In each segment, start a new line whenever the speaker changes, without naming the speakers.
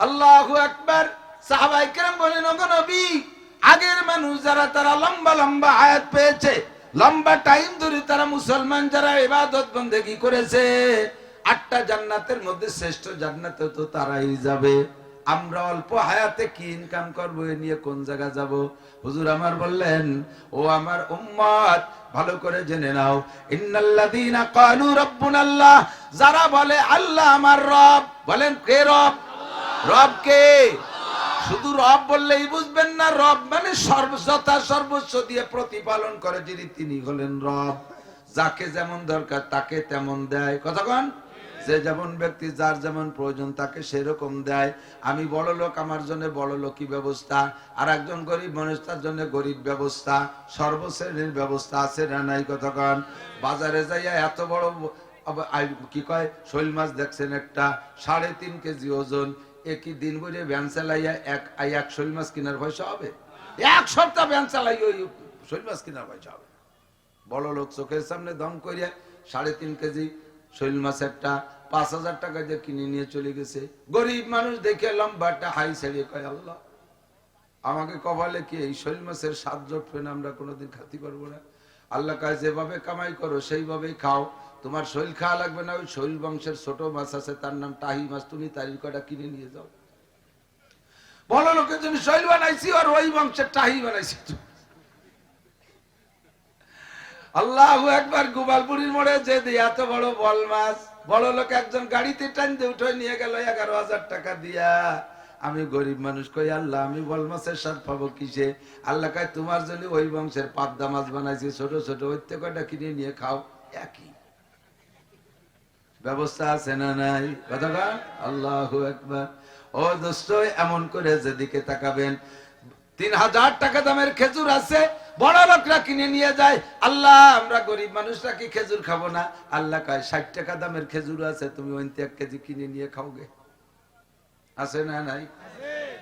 আল্লাহু আকবার। সাহাবায়ে কেরাম বলেন, ওগো নবী, আগের মানুষ যারা তারা লম্বা লম্বা হায়াত পেয়েছে, লম্বা টাইম ধরে তারা মুসলমান যারা ইবাদত বন্দেগী করেছে, 8টা জান্নাতের মধ্যে শ্রেষ্ঠ জান্নাতে তো তারাই যাবে। আমরা অল্প হায়াতে কি ইনকাম করবো, এ নিয়ে কোন জায়গা যাব? হুজুর আমার বললেন, ও আমার উম্মত, ভালো করে জেনে নাও, ইন্নাল্লাযীনা ক্বালু রাব্বুনাল্লাহ, যারা বলে আল্লাহ আমার রব, বলেন কে রব? রব কে? শুধু রব বললেই বুঝবেন না, রব মানে সর্বযথা সর্বস্ব দিয়ে প্রতিপালন করে যিনি, তিনি হলেন রব। যাকে যেমন দরকার তাকে তেমন দেয়। কতক্ষণ? যে যেমন ব্যক্তি, যার যেমন প্রয়োজন তাকে সেরকম দেয়। আমি বড় লোক, আমার জন্য বড় লোকই ব্যবস্থা, আর একজন গরিব মানুষ তার জন্য গরিব ব্যবস্থা। সর্বশ্রেণীর ব্যবস্থা আছে না নাই? কতক্ষণ? বাজারে যাইয়া এত বড় কি কয় শৈল মাছ দেখছেন, একটা 3.5 কেজি ওজন, একই দিন করে ভ্যান চালাইয়া এক শৈল মাছ কেনার পয়সা হবে? 1 সপ্তাহ ভ্যান চালাই ওই শৈল মাছ কেনার পয়সা হবে? বড় লোক চোখের সামনে দম করিয়া 3.5 কেজি শৈল মাছ একটা 5,000 টাকা দিয়ে কিনে নিয়ে চলে গেছে। গরিব মানুষ দেখে লম্বাটা হাই ছেড়ে কয়, আল্লাহ আমাকে কপালে কি এই শৈল মাছের স্বাদ জটবে না, আমরা কোনোদিন খাতে পারবো না। আল্লাহ কয়, যেভাবে কামাই করো সেইভাবেই খাও, তোমার শৈল খাওয়া লাগবে না। ওই শৈল বংশের ছোট মাছ আছে, তার নাম টাহি মাছ, তুমি তারি কটা কিনে নিয়ে যাও। বড় লোকের জন্য শৈল বানাইছি, আর ওই বংশের টাহি বানাইছি। আল্লাহু আকবার। গোপালপুরীর মোড়ে যে এত বড় বল মাছ, বড় লোক একজন গাড়িতে টানতে উঠে নিয়ে গেল 11,000 টাকা দিয়া। আমি গরিব মানুষ কই, আল্লাহ আমি বল মাছের স্বাদ পাবো কিসে? আল্লাহ কয়, তোমার জন্য ওই বংশের পাবদা মাছ বানাইছি, ছোট ছোট, ওই কয়টা কিনে নিয়ে খাও। একই ব্যবস্থা আছে না নাই? কথা আল্লাহু আকবার। ও দোস্ত, এমন করে যেদিকে তাকাবেন, 3,000 টাকা দামের খেজুর আছে, বড় লোকরা কিনে নিয়ে যায়। আল্লাহ আমরা গরিব মানুষরা কি খেজুর খাবো না? আল্লাহ কয়, 60 টাকা দামের খেজুর আছে, তুমি 1 কেজি কিনে নিয়ে খাওগে। আছে না নাই?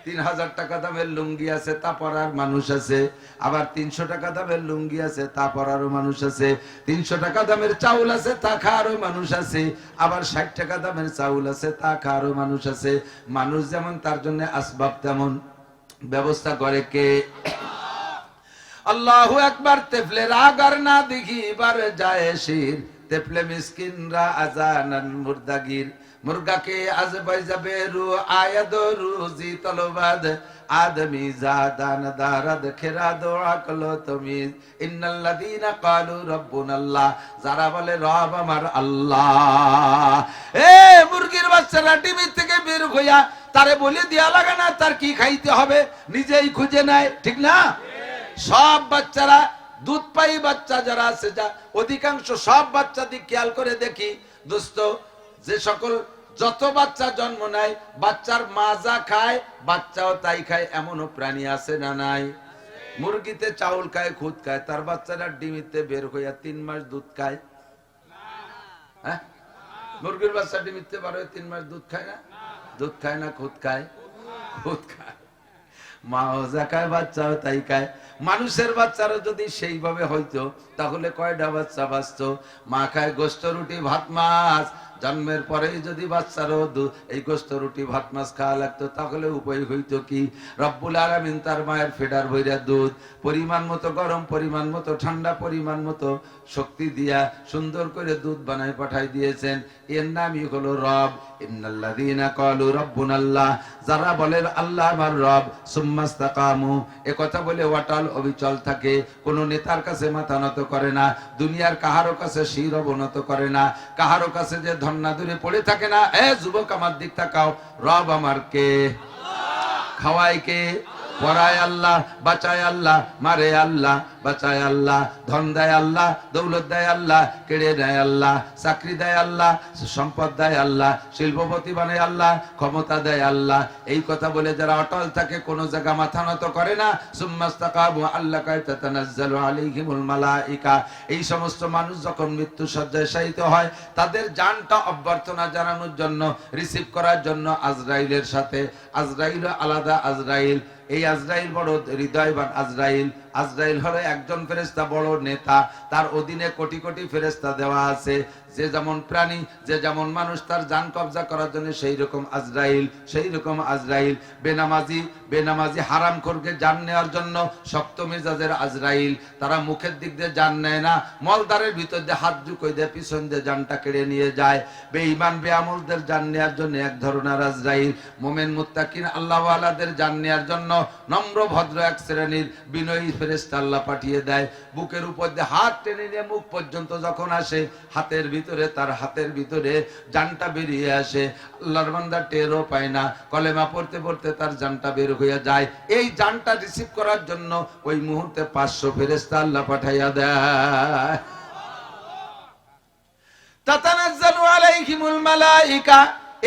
3,000 টাকা দামের লুঙ্গি আছে, তা পরার মানুষ আছে। আবার 300 টাকা দামের লুঙ্গি আছে, তা পরারও মানুষ আছে। 300 টাকা দামের চাউল আছে, তা খাওয়ারও মানুষ আছে। আবার 60 টাকা দামের চাউল আছে, তা খাওয়ারও মানুষ আছে। মানুষ যেমন তার জন্য আসবাব তেমন ব্যবস্থা করে কে? আল্লাহু আকবার। তেফলে রাগার না দেখিবার যায় শির, তেফলে মিসকিনরা আজানান মুর্দাগির। মুরগাকে আজ বাইজাবে রু আয়াদ রুজি তলবাদ, আদমি জাদান দারাদ খেরাদ আকল তমিজ। ইন্নাল্লাযীনা ক্বালু রাব্বুনাল্লাহ, যারা বলে রব আমার আল্লাহ। এ মুরগির বাচ্চারা ডিমের থেকে বের হইয়া তারে বলে দেয়া লাগে না তার কি খাইতে হবে, নিজেই খুঁজে নেয়, ঠিক না? সব বাচ্চারা, দুধ পাই বাচ্চা যারা আছে, যা অধিকাংশ সব বাচ্চা দিক খেয়াল করে দেখি দোস্ত, যে সকল যত বাচ্চা জন্ম নেয়, বাচ্চার মা যা খায় বাচ্চাও তাই খায়, এমনও প্রাণী আছে না নাই? মুরগিতে চাউল খায়, খুদ খায়, তার বাচ্চারা ডিমিতে বের হইয়া 3 মাস দুধ খায়। হ্যাঁ, মুরগির বাচ্চা ডিমিতে বার হয়ে 3 মাস দুধ খায় না? দুধ খায় না, খুদ খায়? খুদ খায়। মাও যা খায় বাচ্চাও তাই খায়। মানুষের বাচ্চারা যদি সেইভাবে হইতো তাহলে কয়টা বাচ্চা বাঁচত? মা খায় গোস্ত রুটি ভাত মাছ, জন্মের পরেই যদি বাচ্চারও এই গোস্ত রুটি ভাত মাছ খাওয়া লাগতো তাহলে উপায় হইতো কি? রব্বুল আলামিন তার মায়ের ফেডার ভইরা দুধ পরিমাণ মতো গরম, পরিমাণ মতো ঠান্ডা, পরিমাণ মতো শক্তি দিয়া সুন্দর করে দুধ বানায় পাঠাই দিয়েছেন। এর নামই হলো রব। ইন্নাল্লাযীনা ক্বালু রাব্বুনাল্লাহ, যারা বলেন আল্লাহ আমার রব, সুম্মাস্তাকামু, এ কথা বলে অটল অবিচল থাকে, কোন নেতার কাছে মাথা নত করে না, দুনিয়ার কাহারো কাছে শির অবনত করে না, কাহারো কাছে যে ধন্না দূরে পড়ে থাকে না। এ যুবক আমার দিক তাকাও, রব আমার কে? খাওয়ায় কে? পড়ায় আল্লাহ, বাঁচায় আল্লাহ, মারে আল্লাহ, বাঁচায় আল্লাহ, ধন দেয় আল্লাহ, দৌলত দেয় আল্লাহ, কেড়ে নেয় আল্লাহ, চাকরি দেয় আল্লাহ, সম্পদ দেয় আল্লাহ, শিল্পপতি বানায় আল্লাহ, ক্ষমতা দেয় আল্লাহ। এই কথা বলে যারা অটল থাকে, কোন জায়গা মাথা নত করে না, সুম্মাস্তাকামু, আল্লাহ কয় তাতানাজ্জালু আলাইহিমুল মালাইকা, এই সমস্ত মানুষ যখন মৃত্যু শয্যায় শায়িত হয়, তাদের জানটা অভ্যর্থনা জানানোর জন্য, রিসিভ করার জন্য আজরাইলের সাথে, আজরাইল আলাদা আজরাইল, এই আজরাইল বড় হৃদয়বান আজরাইল, আজরাইল হলো একজন ফেরেশতা, বড় নেতা, তার অধীনে কোটি কোটি ফেরেশতা দেওয়া আছে। যে যেমন প্রাণী, যে যেমন মানুষ, তার জান কবজা করার জন্য সেই রকম আজরাইল, সেই রকম আজরাইল। বেনামাজি হারামখোরকে জান নেওয়ার জন্য শক্ত মেজাজের আজরাইল, তারা মুখের দিক দিয়ে জান নেয় না, মলদারের ভিতর দিয়ে হাত ঢুকিয়ে দিয়ে পিছন দিয়ে জানটা কেড়ে নিয়ে যায়। বেঈমান বেআমলদের জান নেওয়ার জন্য এক ধরনের আজরাইল, মুমিন মুত্তাকিন আল্লাহওয়ালাদের জান নেওয়ার জন্য নম্র ভদ্র এক শ্রেণীর বিনয়ী ফেরেশতা আল্লাহ পাঠিয়ে দেয়। বুকের উপর দিয়ে হাত টেনে নিয়ে মুখ পর্যন্ত যখন আসে, তার হাতের ভিতরে জানটা বেরিয়ে আসে। আল্লাহর বান্দা টেরও পায় না, কলেমা পড়তে পড়তে তার জানটা বের হয়ে যায়। এই জানটা রিসিভ করার জন্য ওই মুহূর্তে 500 ফেরেশতা আল্লাহ পাঠাইয়া দেয়। তাতানাজ্জালু আলাইহিমুল মালাইকা,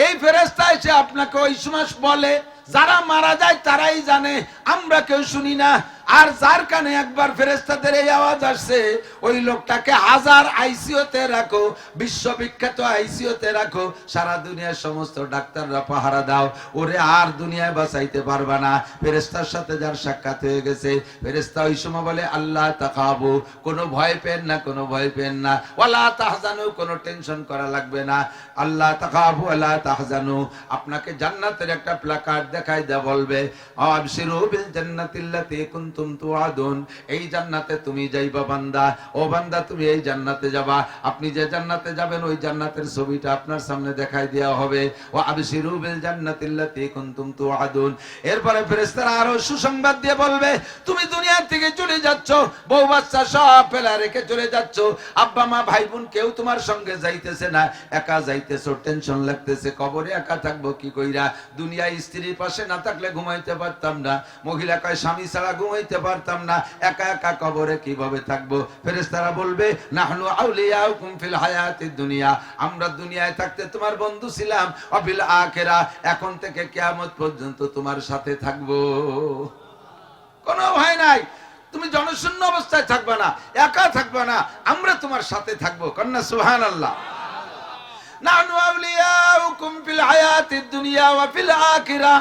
এই ফেরেশতা এসে আপনাকে ওই সময় বলে, যারা মারা যায় তারাই জানে, আমরা কেউ শুনি না। আর যার কানে একবার ফেরেশতাদের এই আওয়াজ আসছে, ওই লোকটাকে 1000 আইসিইউতে রাখো, বিশ্ববিখ্যাত আইসিইউতে রাখো, সারা দুনিয়ার সমস্ত ডাক্তাররা পাহারা দাও, ওরে আর দুনিয়ায় বাঁচাইতে পারবা না। ফেরেশতার সাথে যার সাক্ষাৎ হয়ে গেছে, ফেরেশতা ওই সময় বলে, আল্লাহ তাকাবু, কোনো ভয় পেন না, কোনো ভয় পেন না, ওয়ালা তাহজানু, কোনো টেনশন করা লাগবে না। আল্লাহ তাকাবু ওয়ালা তাহজানু, আপনাকে জান্নাতের একটা প্ল্যাকার্ড দেখাই দেয়া বলবে, আবশিরু বিল জান্নাতিল্লাতী কুনতুম তুআদুন, এই জান্নাতে তুমি যাইবা বান্দা, ও বান্দা তুমি এই জান্নাতে যাবা। আপনি যে জান্নাতে যাবেন ওই জান্নাতের ছবিটা আপনার সামনে দেখাই দেওয়া হবে। ওয়া আবশিরু বিল জান্নাতিল্লাতী কুনতুম তুআদুন। এরপরে ফেরেশতারা আরো সুসংবাদ দিয়ে বলবে, তুমি দুনিয়া থেকে চলে যাচ্ছ, বউ বাচ্চা সব ফেলা রেখে চলে যাচ্ছ, আব্বা মা ভাই বোন কেউ তোমার সঙ্গে যাইতেছে না, একা যাইতেছো, টেনশন লাগতেছে, কবরে একা থাকবো কি কইরা, দুনিয়ায় স্ত্রীর পাশে না থাকলে ঘুমাইতে পারতাম না, মহিলা কয় স্বামী ছাড়া ঘুমাইতে পারতাম না, একা একা কবরে কিভাবে থাকবো। ফেরেশতারা বলবে, নাহনু আউলিয়াউকুম ফিল হায়াতিদ দুনিয়া, আমরা দুনিয়ায় থাকতে তোমার বন্ধু ছিলাম, ওয়া ফিল আখিরা, এখন থেকে কিয়ামত পর্যন্ত তোমার সাথে থাকবো। কোনো ভয় নাই, তুমি জনশূন্য অবস্থায় থাকবা না, একা থাকবা না, আমরা তোমার সাথে থাকবো। কন্যা সুবহানাল্লাহ। নাহনু আউলিয়াউকুম ফিল হায়াতিদ দুনিয়া ওয়া ফিল আখিরা।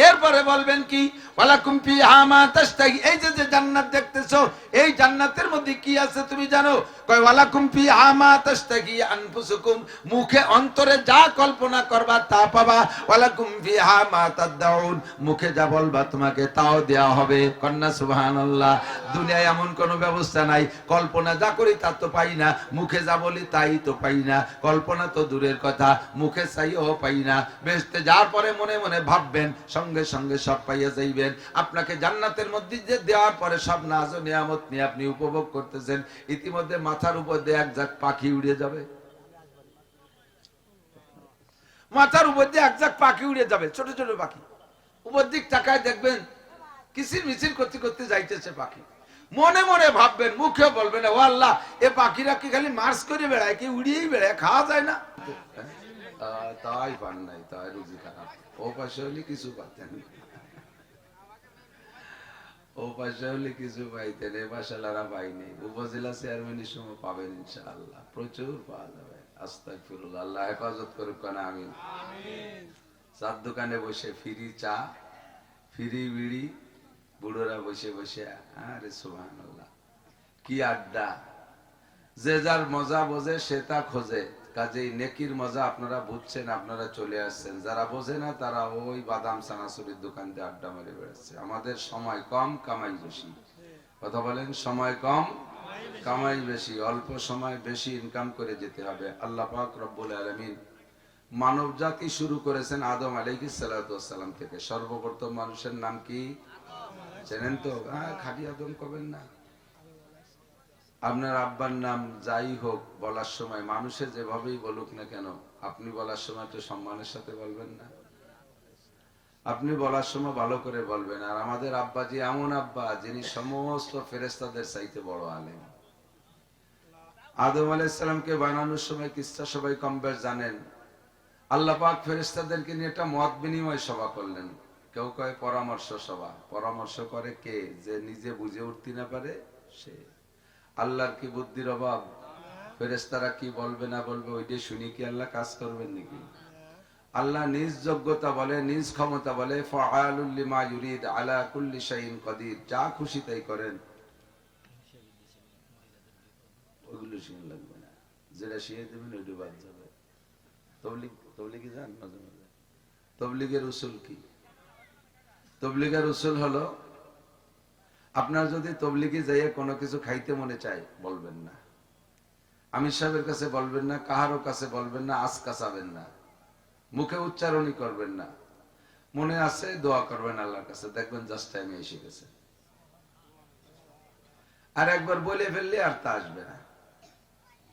এরপরে বলবেন কি, ওয়ালাকুম ফিহা মা তাশতাহি, এই যে জান্নাত দেখতেছো, এই জান্নাতের মধ্যে কি আছে তুমি জানো? কয় ওয়ালাকুম ফিহা মা তাশতাহি আনফুসুকুম, মুখে অন্তরে যা কল্পনা করবা তা পাবা, ওয়ালাকুম ফিহা মা তাদউন, মুখে যা বলবা তোমাকে তাও দেয়া হবে। কন্যা সুবহানাল্লাহ। দুনিয়ায় এমন কোনো ব্যবস্থা নাই, কল্পনা যা করি তা তো পাই না, মুখে যা বলি তাই তো পাই না, কল্পনা তো দূরের কথা, মুখে চাইও পাই না। বেহেশতে যাওয়ার পরে মনে মনে ভাববেন, সঙ্গে সঙ্গে সব পাইয়া যাইবেন। আপনাকে জান্নাতের মধ্যে যে দেওয়ার পরে সব নাজ ও নিয়ামত নিয়ে আপনি উপভোগ করতেছেন, ইতিমধ্যে মাথার উপর দিয়ে এক ঝাঁক পাখি উড়ে যাবে, মাথার উপর দিয়ে এক ঝাঁক পাখি উড়ে যাবে, ছোট ছোট পাখি, উপর দিক তাকায় দেখবেন কিচির মিচির করতে করতে যাইতেছে পাখি। মনে মনে ভাববেন, মুখে বলবেন, ও আল্লাহ, এ পাখিরা কি খালি মার্চ করে বেড়ায়, কি উড়িয়েই বেড়ায়, খাওয়া যায় না? তাই পান নাই, তাই রুজি খারাপ। ও পাশে হলে কিছু পাতেন, ও পাশে হলে কিছু পাইতেন, এ পাশালারা পাইনি। উপজেলা চেয়ারম্যানের সময় পাবেন ইনশাআল্লাহ, প্রচুর পাওয়া যাবে। আস্তাগফিরুল্লাহ, আল্লাহ হেফাজত করুক। কানা আমিন। চার দোকানে বসে ফ্রি চা, ফ্রি বিড়ি, বুড়োরা বসে বসে, আরে সুবহানাল্লাহ, কি আড্ডা! যে যার মজা বোঝে সে তা খোঁজে। কাজেই নেকির মজা আপনারা বুঝছেন, আপনারা চলে আসছেন। যারা বোঝে না তারা ওই বাদাম চানাচুরির দোকান দিয়ে আড্ডা মেরে বেড়াচ্ছে। আমাদের সময় কম, কামাই বেশি। কথা বলেন, সময় কম, কামাই বেশি। অল্প সময় বেশি ইনকাম করে যেতে হবে। আল্লাহ পাক রব্বুল আলামিন মানব জাতি শুরু করেছেন আদম আলাইহিস সালাতু ওয়াস সালাম থেকে। সর্বপ্রথম মানুষের নাম কি জানেন তো? খাঁটি আদম কবেন না। আপনার আব্বার নাম যাই হোক, বলার সময় মানুষে যেভাবেই বলুক না কেন, আপনি বলার সময় তো সম্মানের সাথে বলবেন না? আপনি বলার সময় ভালো করে বলবেন। আর আমাদের আব্বাজি এমন আব্বা, যিনি সমস্ত ফেরেশতাদের চাইতে বড় আলেম। আদম আলাইহিস সালামকে বানানোর সময় কিসসা সবাই কম বেশ জানেন। আল্লাহ পাক ফেরেশতাদেরকে নিয়ে একটা মত বিনিময় সভা করলেন। কেউ কয় পরামর্শ সভা। পরামর্শ করে কে? যে নিজে বুঝে উঠতে না পারে সে। আল্লাহর কি বুদ্ধির অভাব? ফেরেশতারা কি বলবে না বলবে ওইটাই শুনি কি আল্লাহ কাজ করবেন নাকি? আল্লাহ নিজ যোগ্যতা বলে, নিজ ক্ষমতা বলে, ফাআলুল লিমা ইউরিদ আলা কুল্লি শাইইন কাদির, যা খুশি তাই করেন। যেটা শিখে দেবেন ওইটা বাদ যাবে। তবলিগি জান মাঝে মাঝে তবলিগের উসুল কি? তবলিগের উসুল হলো, আপনার যদি তবলিগি যাইয়ে কোনো কিছু খাইতে মনে চায় বলবেন না, আমির সাহেবের কাছে বলবেন না, কাহারও কাছে বলবেন না, আজ কাছাবেন না, মুখে উচ্চারণই করবেন না, মনে আছে দোয়া করবেন আল্লাহর কাছে, দেখবেন জাস্ট টাইমে এসে গেছে। আর একবার বলে ফেললে আর তা আসবে না,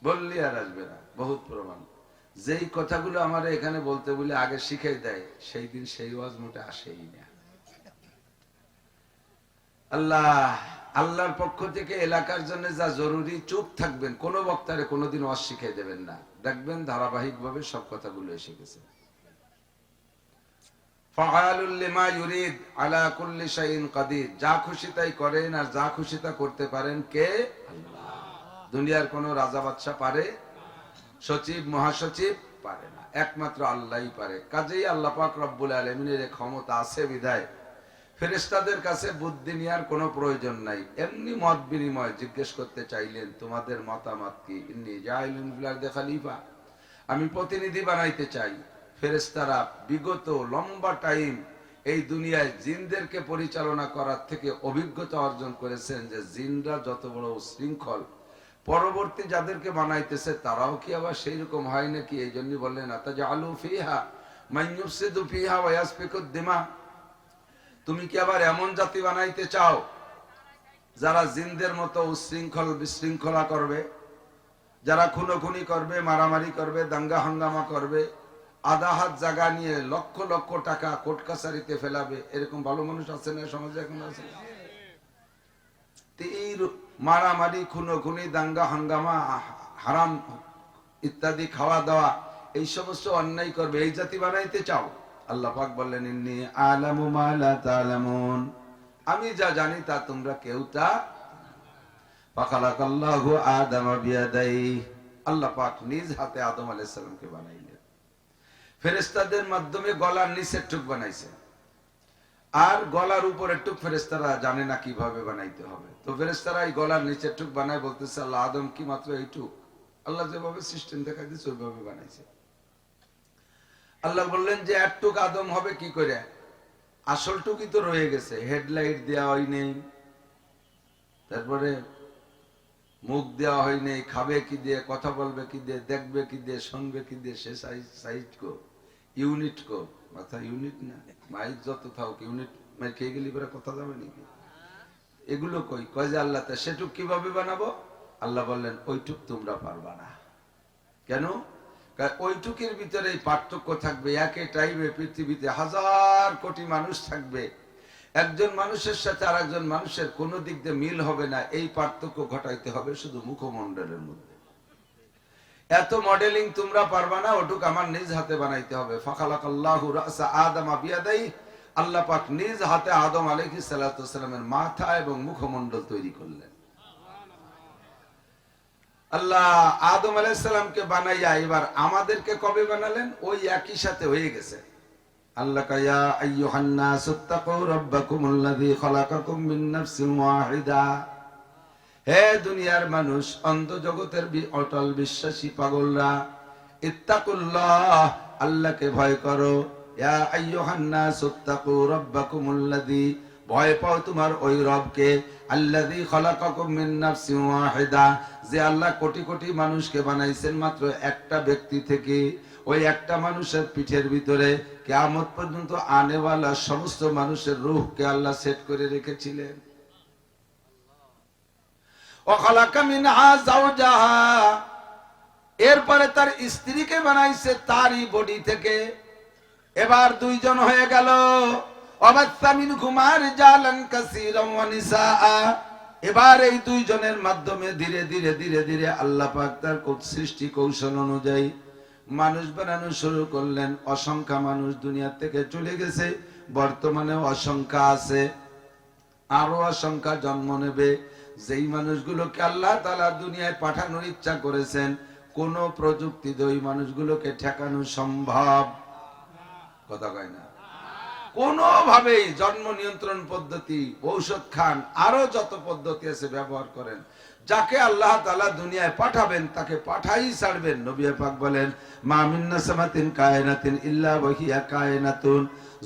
বললে আর আসবে না। বহুত প্রমাণ। যেই কথাগুলো আমার এখানে বলতে বলে আগে শিখাই দেয়, সেই দিন সেই ওয়াজ মোটে আসেই না। আল্লাহর পক্ষ থেকে এলাকার জন্য যা জরুরি, চুপ থাকবেন, কোন বক্তারে কোনোদিন ওয়াজ শিখাই দেবেন না, দেখবেন ধারাবাহিক ভাবে সব কথাগুলো এসে গেছে। ফাআলুল লিমা ইউরিদ আলা কুল্লি শাইইন কাদির, যা খুশি তাই করেন আর যা খুশি তা করতে পারেন কে? আল্লাহ। দুনিয়ার কোন রাজা বাদশা পারে? সচিব মহাসচিব পারে না, একমাত্র আল্লাহই পারে। কাজেই আল্লাহ পাক রব্বুল আলামিনের ক্ষমতা আছে বিধায় ফেরেশতাদের কাছে বুদ্ধি নেওয়ার কোনো প্রয়োজন নাই। এমনি মত বিনিময় জিজ্ঞেস করতে চাইলেন, তোমাদের মতামত কি? ইন্নী জাইলুন ফিল আরদি খলিফা, আমি প্রতিনিধি বানাইতে চাই। ফেরেশতারা বিগত লম্বা টাইম এই দুনিয়ায় জিনদেরকে পরিচালনা করার থেকে অভিজ্ঞতা অর্জন করেছেন যে জিনরা যত বড় উশৃঙ্খল, পরবর্তী যাদেরকে বানাইতেছে তারাও কি আবার সেই রকম হয় নাকি? এই জন্য বললেন আতাজালু ফিহা মান ইউফসিদু ফিহা ওয়া ইয়াসফিকুদ দিমা, তুমি কি আবার এমন জাতি বানাইতে চাও যারা জিনদের মতো উশৃঙ্খল বিশৃঙ্খলা করবে, যারা খুনোখুনি করবে, মারামারি করবে, দাঙ্গা হাঙ্গামা করবে, আধা হাত জায়গা নিয়ে লক্ষ লক্ষ টাকা কোর্ট কাছারিতে ফেলাবে? এরকম ভালো মানুষ আছে না সমাজে? এখন আছে। মারামারি, খুনোখুনি, দাঙ্গা হাঙ্গামা, হারাম ইত্যাদি খাওয়া দাওয়া, এই সমস্ত অন্যায় করবে, এই জাতি বানাইতে চাও? আল্লাহ পাক বললেন, ইন্নী আ'লামু মা লা তা'লামুন, আমি যা জানি তা তোমরা কেউ তা। ফাখালাকাল্লাহু আদামা বিয়াদাইহি, আল্লাহ পাক নিজ হাতে আদম আলাইহিস সালামকে বানাইলেন। ফেরেশতাদের মাধ্যমে গলার নিচের টুক বানাইছেন, আর গলার উপরের টুক ফেরেশতারা জানে না কিভাবে বানাইতে হবে। তো ফেরেশতারা এই গলার নিচের টুক বানায়, বলতেছে আল্লাহ আদম কি মাত্র এইটুক? আল্লাহ যেভাবে সিস্টেম দেখাই দিয়েছে ওইভাবে বানাইছে। আল্লাহ বললেন যে একটুক আদম হবে কি করে? আসল টুকি তো রয়ে গেছে, হেডলাইট দেওয়া হয় নেই, তারপরে মুখ দেওয়া হয় নেই, খাবে কি দিয়ে, কথা বলবে কি দিয়ে, দেখবে কি দিয়ে, শুনবে কি দিয়ে, সে সাইজ কো, ইউনিট কো, মাথা ইউনিট না, মাইক যত থাক ইউনিট, মাইক খেয়ে গেলি পরে কথা যাবে নাকি? এগুলো কই? কয় যে আল্লাহ, সেটুক কিভাবে বানাবো? আল্লাহ বললেন ওইটুক তোমরা পারবা না। কেন? ওইটুকের ভিতরে পার্থক্য থাকবে। একই টাইমে পৃথিবীতে হাজার কোটি মানুষ থাকবে, একজন মানুষের সাথে আর একজন মানুষের কোন দিক দিয়ে মিল হবে না, এই পার্থক্য ঘটাইতে হবে শুধু মুখমণ্ডলের মধ্যে। এত মডেলিং তোমরা পারবা না, ওটুক আমার নিজ হাতে বানাইতে হবে। ফাখালাকাল্লাহু রাসা আদম বিয়াদাইহি, আল্লাহ পাক নিজ হাতে আদম আলাইহিস সালাতু ওয়াস সালামের মাথা এবং মুখমণ্ডল তৈরি করলেন। আল্লাহ আদম আলাইহিস সালামকে বানাইয়া এবার আমাদেরকে কবে বানালেন? ওই একই সাথে হয়ে গেছে। আল্লাহ কায়া আইয়ুহান নাসুত্তাকু রাব্বাকুমুল্লাযী খালাকাকুম মিন নাফসিন ওয়াহিদা, হে দুনিয়ার মানুষ, অন্ত জগতের অটল বিশ্বাসী পাগলরা, ইত্তাকুল্লাহ, আল্লাহকে ভয় করো। ইয়া আইয়ুহান নাসুত্তাকু রাব্বাকুমুল্লাযী, ভয় পাও তোমার ওই রবকে, আল্লাযী খালাকাকুম মিন নাফসিন ওয়াহিদা, যে আল্লাহ কোটি কোটি মানুষকে বানাইছেন মাত্র একটা ব্যক্তি থেকে। ওই একটা মানুষের পিঠের ভিতরে কিয়ামত পর্যন্ত আনেওয়ালা সমস্ত মানুষের রূহকে আল্লাহ সেট করে রেখেছিলেন। ওয়া খালাকা মিনহা যাওজাহা, এরপরে তার স্ত্রীকে বানাইছে তারই বডি থেকে। এবার দুইজন হয়ে গেল। এবার এই দুইজনের মাধ্যমে ধীরে ধীরে ধীরে ধীরে আল্লাহ পাক তার সৃষ্টি কৌশল অনুযায়ী মানুষ বানানো শুরু করলেন। অসংখ্য মানুষ দুনিয়া থেকে চলে গেছে, বর্তমানে অসংখ্য আছে, আরো অসংখ্য জন্ম নেবে। যেই মানুষগুলোকে আল্লাহ তাআলা দুনিয়ায় পাঠানোর ইচ্ছা করেছেন, কোন প্রযুক্তি দিয়ে ওই মানুষগুলোকে ঠেকানো সম্ভব? কথা কয় না। কোনোভাবেই জন্ম নিয়ন্ত্রণ পদ্ধতি, ঔষধ খান, আরো যত পদ্ধতি আছে ব্যবহার করেন, যাকে আল্লাহ তাআলা দুনিয়ায় পাঠাবেন তাকে পাঠাই ছাড়বেন। নবী পাক বলেন, মা মিন নাসামাতিন কায়নাতিন ইল্লা ওয়া হিয়া কায়নাতুন।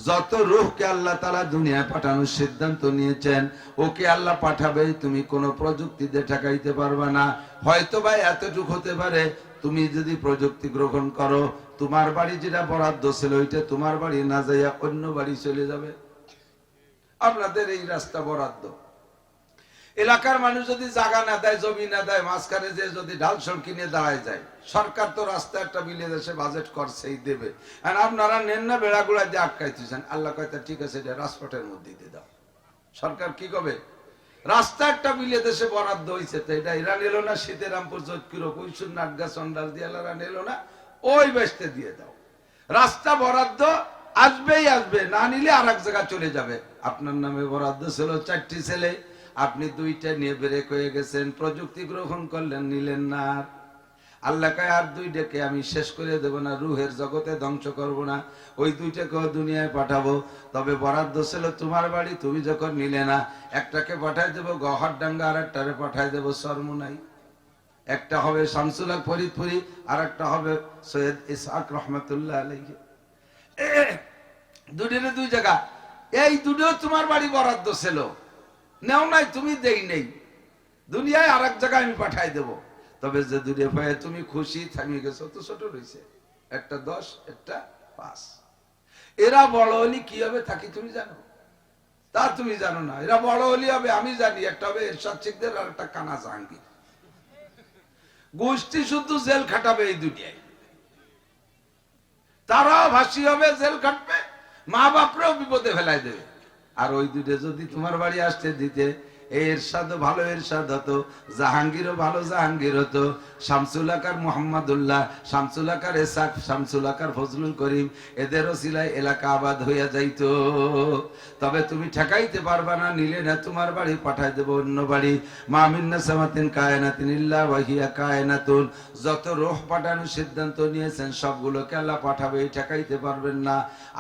যত রূহকে আল্লাহ তাআলা দুনিয়ায় পাঠানোর সিদ্ধান্ত নিয়েছেন, ওকে আল্লাহ পাঠাবেই। তুমি কোনো প্রযুক্তি দিয়ে ঠেকাইতে পারবে না। হয়তো ভাই এতটুকু হতে পারে, তুমি যদি প্রযুক্তি গ্রহণ করো, তোমার বাড়ি যেটা বরাদ্দ ছিল ওইটা তোমার বাড়ি না যাইয়া অন্য বাড়ি চলে যাবে। আপনাদের এই রাস্তা বরাদ্দ, এলাকার মানুষ যদি জায়গা না দেয়, জমি না দেয়, মাঝখানে যে যদি ঢাল সড়কি নিয়ে দাঁড়ায় যায়, সরকার তো রাস্তা একটা বিলে দেশে বাজেট করছেই, দেবে। আর আপনারা নেন না, বেড়াগুড়া দিয়ে আটকাইতেছেন। আল্লাহ কয়টা ঠিক আছে, এটা রাজপথের মধ্যে দিয়ে দাও। সরকার কি করবে? রাস্তা একটা বিলে দেশে বরাদ্দ হয়েছে, তো এটা এরা নিল না। সীতারামপুর জোধপুর কুইশুর নাটগা চন্ডাল দিয়ালারা নিল না, ওই বেসতে দিয়ে দাও। রাস্তা বরাদ্দ আসবেই আসবে, না নিলে আর এক জায়গা চলে যাবে। আপনার নামে বরাদ্দ ছিল 4টি ছেলে, আপনি 2টা নিয়ে ব্রেক হয়ে গেছেন, প্রযুক্তি গ্রহণ করলেন, নিলেন না। আল্লাহ কয় আর 2টাকে আমি শেষ করে দেব না, রুহের জগতে ধ্বংস করব না, ওই 2টাকেও দুনিয়ায় পাঠাবো। তবে বরাদ্দ ছিল তোমার বাড়ি, তুমি যখন নিলে না, একটাকে পাঠাই দেবো গহরডাঙ্গা, আর একটারে পাঠাই দেবো চরমোনাই। একটা হবে শামসুল হক ফরিদপুরি, আর একটা হবে সৈয়দ ইসহাক রহমতুল্লাহ আলাইহি। 2 জায়গা, এই 2টো তোমার বাড়ি বরাদ্দ ছিল, নেও নাই, তুমি দেই নেই, দুনিয়ায় আর এক জায়গায় আমি পাঠাই দেব। তবে যে 2টো পায়ে তুমি খুশি, থামিয়ে গেছো, তো ছোট রয়েছে, একটা 10, একটা 5। এরা বড় হলি কি হবে থাকি তুমি জানো? তা তুমি জানো না। এরা বড় হলি হবে আমি জানি, একটা হবে এরশাদ শিকদার, আর একটা কানা জাহাঙ্গীর। গোষ্ঠী শুধু জেল খাটাবে এই দুনিয়ায়, তারাও ভাসি হবে, জেল খাটবে, মা বাপরাও বিপদে ফেলাই দেবে। আর ওই 2টো যদি তোমার বাড়ি আসতে দিতে, এরশাদও ভালো এরশাদ হতো, জাহাঙ্গীরও ভালো জাহাঙ্গীর হতো, শামসুল আকার মোহাম্মদুল্লাহ, শামসুল আকার এসাক, শামসুল আকার ফজলুল করিম, এদেরও সিলাই এলাকা আবাদ হইয়া যাইতো। তবে তুমি ঠেকাইতে পারবা না, নিলে না, তোমার বাড়ি পাঠাই দেবো অন্য বাড়ি। মা মিন নাসামাতিন কায়নাতিন ইল্লা ওয়া হিয়া কায়নাতুন। যত রূহ পাঠানোর সিদ্ধান্ত নিয়েছেন সবগুলোকে আল্লাহ পাঠাবে, ঠেকাইতে পারবেন না।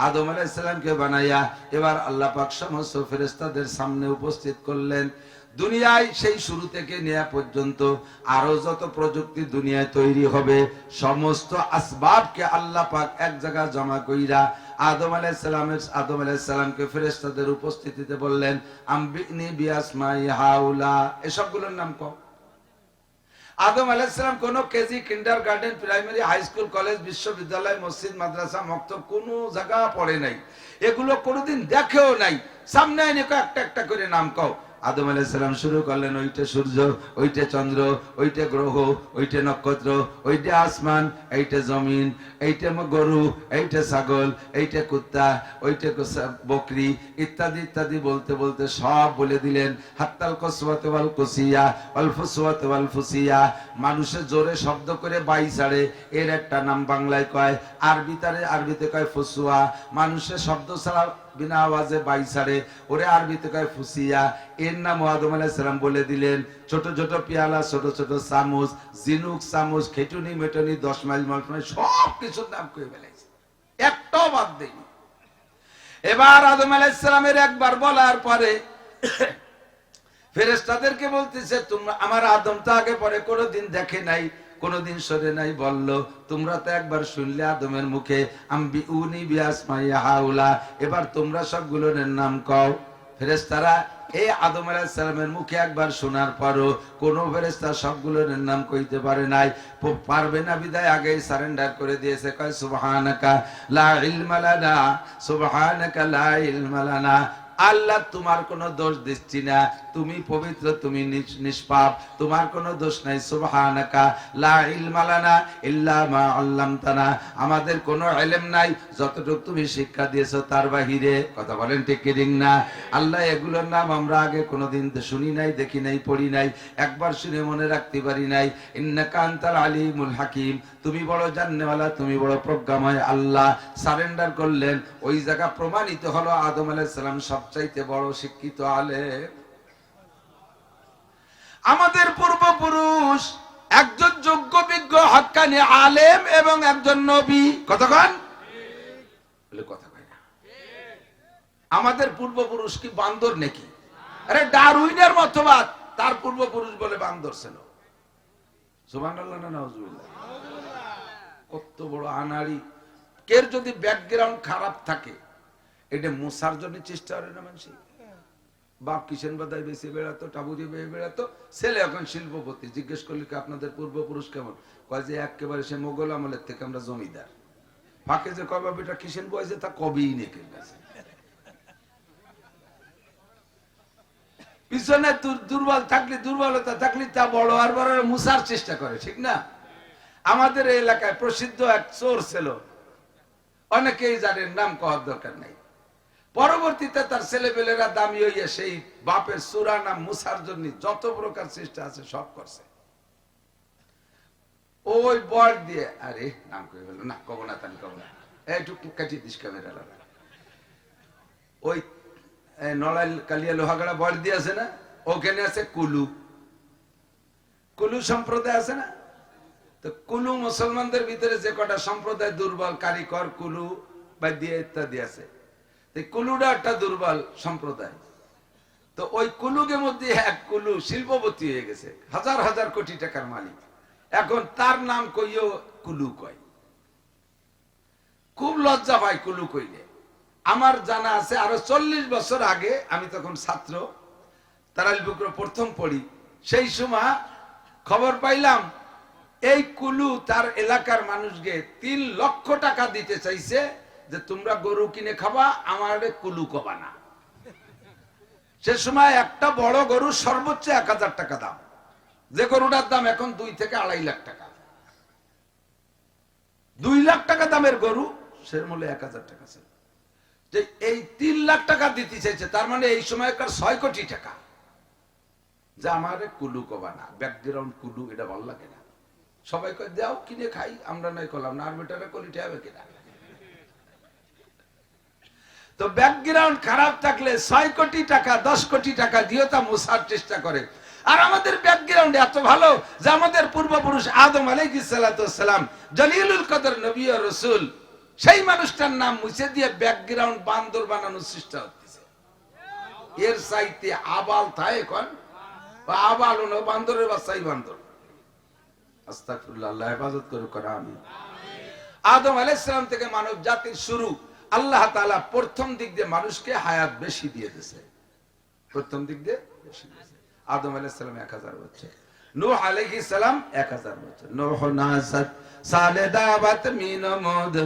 আদম আলাইহিস সালামকে বানাইয়া এবার আল্লাহ পাক সমস্ত ফেরেশতাদের সামনে উপস্থিত করলেন। দুনিয়ায় সেই শুরু থেকে নেয়া পর্যন্ত আরো যত প্রযুক্তি দুনিয়ায় তৈরি হবে, সমস্ত আসবাবকে আল্লাহ পাক এক জায়গায় জমা কইরা আদম আলাইহিস সালামকে ফেরেশতাদের উপস্থিতিতে বললেন, আম্বিনি বিআসমাই হাউলা। এসবগুলোর নাম কও। আদম আলাইহিস সালাম কোন KG, kindergarten, primary, high school, college, বিশ্ববিদ্যালয়, মসজিদ, মাদ্রাসা, মক্তব কোন জায়গা পড়ে নাই, এগুলো কোনোদিন দেখেও নাই। সামনে এনে একটা একটা করে নাম কও। আদম আলাইহিস সালাম শুরু করলেন, ওইটা সূর্য, ওইটা চন্দ্র, ওইটা গ্রহ, ওইটা নক্ষত্র, ওইটা আসমান, এইটা জমিন, এইটা গরু, এইটা ছাগল, এইটা কুত্তা, ওইটা বকরি, ইত্যাদি ইত্যাদি বলতে বলতে সব বলে দিলেন। হাত্তাল কসওয়াত ওয়াল কুসিয়া ওয়াল ফুসওয়াত ওয়াল ফুসিয়া। মানুষের জোরে শব্দ করে বাই ছাড়ে, এর একটা নাম বাংলায় কয়, আরবিতে কয় ফুসুয়া। মানুষের শব্দ ছাড়া বিনা আওয়াজে বাই ছাড়ে, ওরে আরবিতে কয় ফুসিয়া। এর নাম আদম আলাইহিস সালাম বলে দিলেন। ছোট ছোট পেয়ালা, ছোট ছোট চামচ, জিনুক চামচ, খেটুনি মেটুনি, 10 মাইল মাইল, সব কিছুর নাম কয়ে ফেলেছে, একটাও বাদ দেয়নি। এবার আদম আলাইহিস সালামের একবার বলার পরে ফেরেশতাদেরকে বলতেছে, তোমরা আমার আদম তো আগে পরে কোনোদিন দেখে নাই, কোনোদিন সরে নাই, বললো তোমরা তো একবার শুনলে আদমের মুখে, আম্বিউনি বিআসমাই হাউলা। এবার তোমরা সবগুলোর নাম কও। ফেরেশতারা এই আদম আলাইহিস সালামের মুখে একবার শোনার পরও কোন ফেরেশতা সবগুলোর নাম কইতে পারে নাই, পারবে না বিদায় আগেই সারেন্ডার করে দিয়েছে। কয় সুবহানাকা লা ইলমা লানা, সুবহানাকা লা ইলমা লানা। আল্লাহ তোমার কোনো দোষ দিচ্ছি না, তুমি পবিত্র, তুমি নিষ্পাপ, তোমার কোনো দোষ নাই। সুবহানাকা লা ইলমা লানা ইল্লা মা আল্লামতানা। আমাদের কোনো ইলম নাই, যতটুকু তুমি শিক্ষা দিয়েছো তার বাহিরে। কথা বলেন ঠিক কি ঠিক না? আল্লাহ এগুলোর নাম আমরা আগে কোনোদিন শুনি নাই, দেখি নাই, পড়ি নাই, একবার শুনে মনে রাখতে পারি নাই। ইন্নাকা আনতাল আলিমুল হাকিম। তুমি বড় জাননেওয়ালা, তুমি বড় প্রজ্ঞাময়। আল্লাহ সারেন্ডার করলেন। ওই জায়গা প্রমাণিত হলো আদম আলাইহিস সালাম সবচাইতে বড় শিক্ষিত আলেম। আমাদের পূর্বপুরুষ একজন যোগ্য বিজ্ঞ হক্কানি আলেম এবং একজন নবী। কতক্ষণ বলে কথা কয় না। আমাদের পূর্বপুরুষ কি বান্দর নাকি? আরে ডারউইনের মতবাদ, তার পূর্বপুরুষ বলে বান্দর ছিল। সুবহানাল্লাহ না নাউজুবিল্লাহ। কত বড় আনাড়ি। কের যদি ব্যাকগ্রাউন্ড খারাপ থাকে এটা মুসার জন্য চেষ্টা করে না মানুষ। বাপ কিষেন বাদায় বেশি বেড়াতো, টাবুরি বেয়ে বেড়াতো, ছেলে এখন শিল্পপতি। জিজ্ঞেস করলি কি আপনাদের পূর্বপুরুষ কেমন? কয় যে একেবারে সে মোগল আমলের থেকে আমরা জমিদার। ফাঁকে যে কয় বাবিটা কিষেন বয়সে তা কবেই নেকের কাছে। পিছনে দুর্বল থাকলে, দুর্বলতা থাকলে তা বড় আর বড় মুসার চেষ্টা করে, ঠিক না? আমাদের এই এলাকায় প্রসিদ্ধ এক চোর ছিল, অনেকেই জানেন, নাম কওয়ার দরকার নাই। পরবর্তীতে তার ছেলেপেলেরা দামি হইয়া সেই বাপের চোরা নাম মুসার জন্য যত প্রকার চেষ্টা আছে সব করছে। ওই বল দিয়ে, আরে নাম করে ফেললো, না কব না, তাই কব না, একটু কাটিয়ে দিস ক্যামেরা। ওই নড়াইল কালিয়া লোহাগড়া বল দিয়ে আছে না, ওখানে আছে কুলু। কুলু সম্প্রদায় আছে না? তো কুলু মুসলমানদের ভিতরে যে কটা সম্প্রদায় দুর্বল, কারিকর, কুলু বা দিয়ে ইত্যাদি আছে, কুলুটা একটা দুর্বল সম্প্রদায়। তো ওই কুলুকের মধ্যে এক কুলু শিল্পপতি হয়ে গেছে, হাজার হাজার কোটি টাকার মালিক। এখন তার নাম কইও কুলু কয়। খুব লজ্জা পায় কুলু কইলে। আমার জানা আছে আরো 40 বছর আগে, আমি তখন ছাত্র, তারাইলপুকুর প্রথম পড়ি, সেই সময় খবর পাইলাম এই কুলু তার এলাকার মানুষকে 3 লক্ষ টাকা দিতে চাইছে যে তোমরা গরু কিনে খাবা, আমার কুলু কবা না। সে সময় একটা বড় গরু সর্বোচ্চ 1000 টাকা দাম, যে গরুটার দাম এখন 2 থেকে 2.5 লাখ টাকা। 2 লাখ টাকা দামের গরু, সে মূল্য 1000 টাকা ছিল। যে এই 3 লাখ টাকা দিতে চাইছে, তার মানে এই সময়কার 6 কোটি টাকা। যে আমার কুলু কবা না, ব্যাকগ্রাউন্ড কুলু, এটা ভালো লাগে না। সবাই কয় দাও কিনে খাই, আমরা নাই করলাম না, আর বেটারা কলিটা হবে কিনা। তো ব্যাকগ্রাউন্ড খারাপ থাকলে 6 কোটি টাকা 10 কোটি টাকা দিয়ে তা মোছার চেষ্টা করে। আর আমাদের ব্যাকগ্রাউন্ড এত ভালো যে আমাদের পূর্বপুরুষ আদম আলাইহিস সালাতু ওয়াস সালাম, জলিলুল কদর নবী ও রাসূল, সেই মানুষটার নাম মুছে দিয়ে ব্যাকগ্রাউন্ড বান্দর বানানোর চেষ্টা হচ্ছে। এর চাইতে আবাল থাকে কোন, বা আবাল হলো বান্দরের বাচ্চাই বান্দর। আস্তাগফিরুল্লাহ, আল্লাহ হেফাজত করুক। আমিন। আদম আলাইহিস সালাম থেকে মানব জাতির শুরু। আল্লাহ তাআলা প্রথম দিক দিয়ে মানুষকে হায়াত বেশি দিয়ে দিয়েছে, প্রথম দিক দিয়ে বেশি দিয়েছে। আদম আলাইহিস সালাম 1000 বছর, নূহ আলাইহিস সালাম 1000 বছর। নূহ নাসাত সালে দাওয়াত মিনমুদ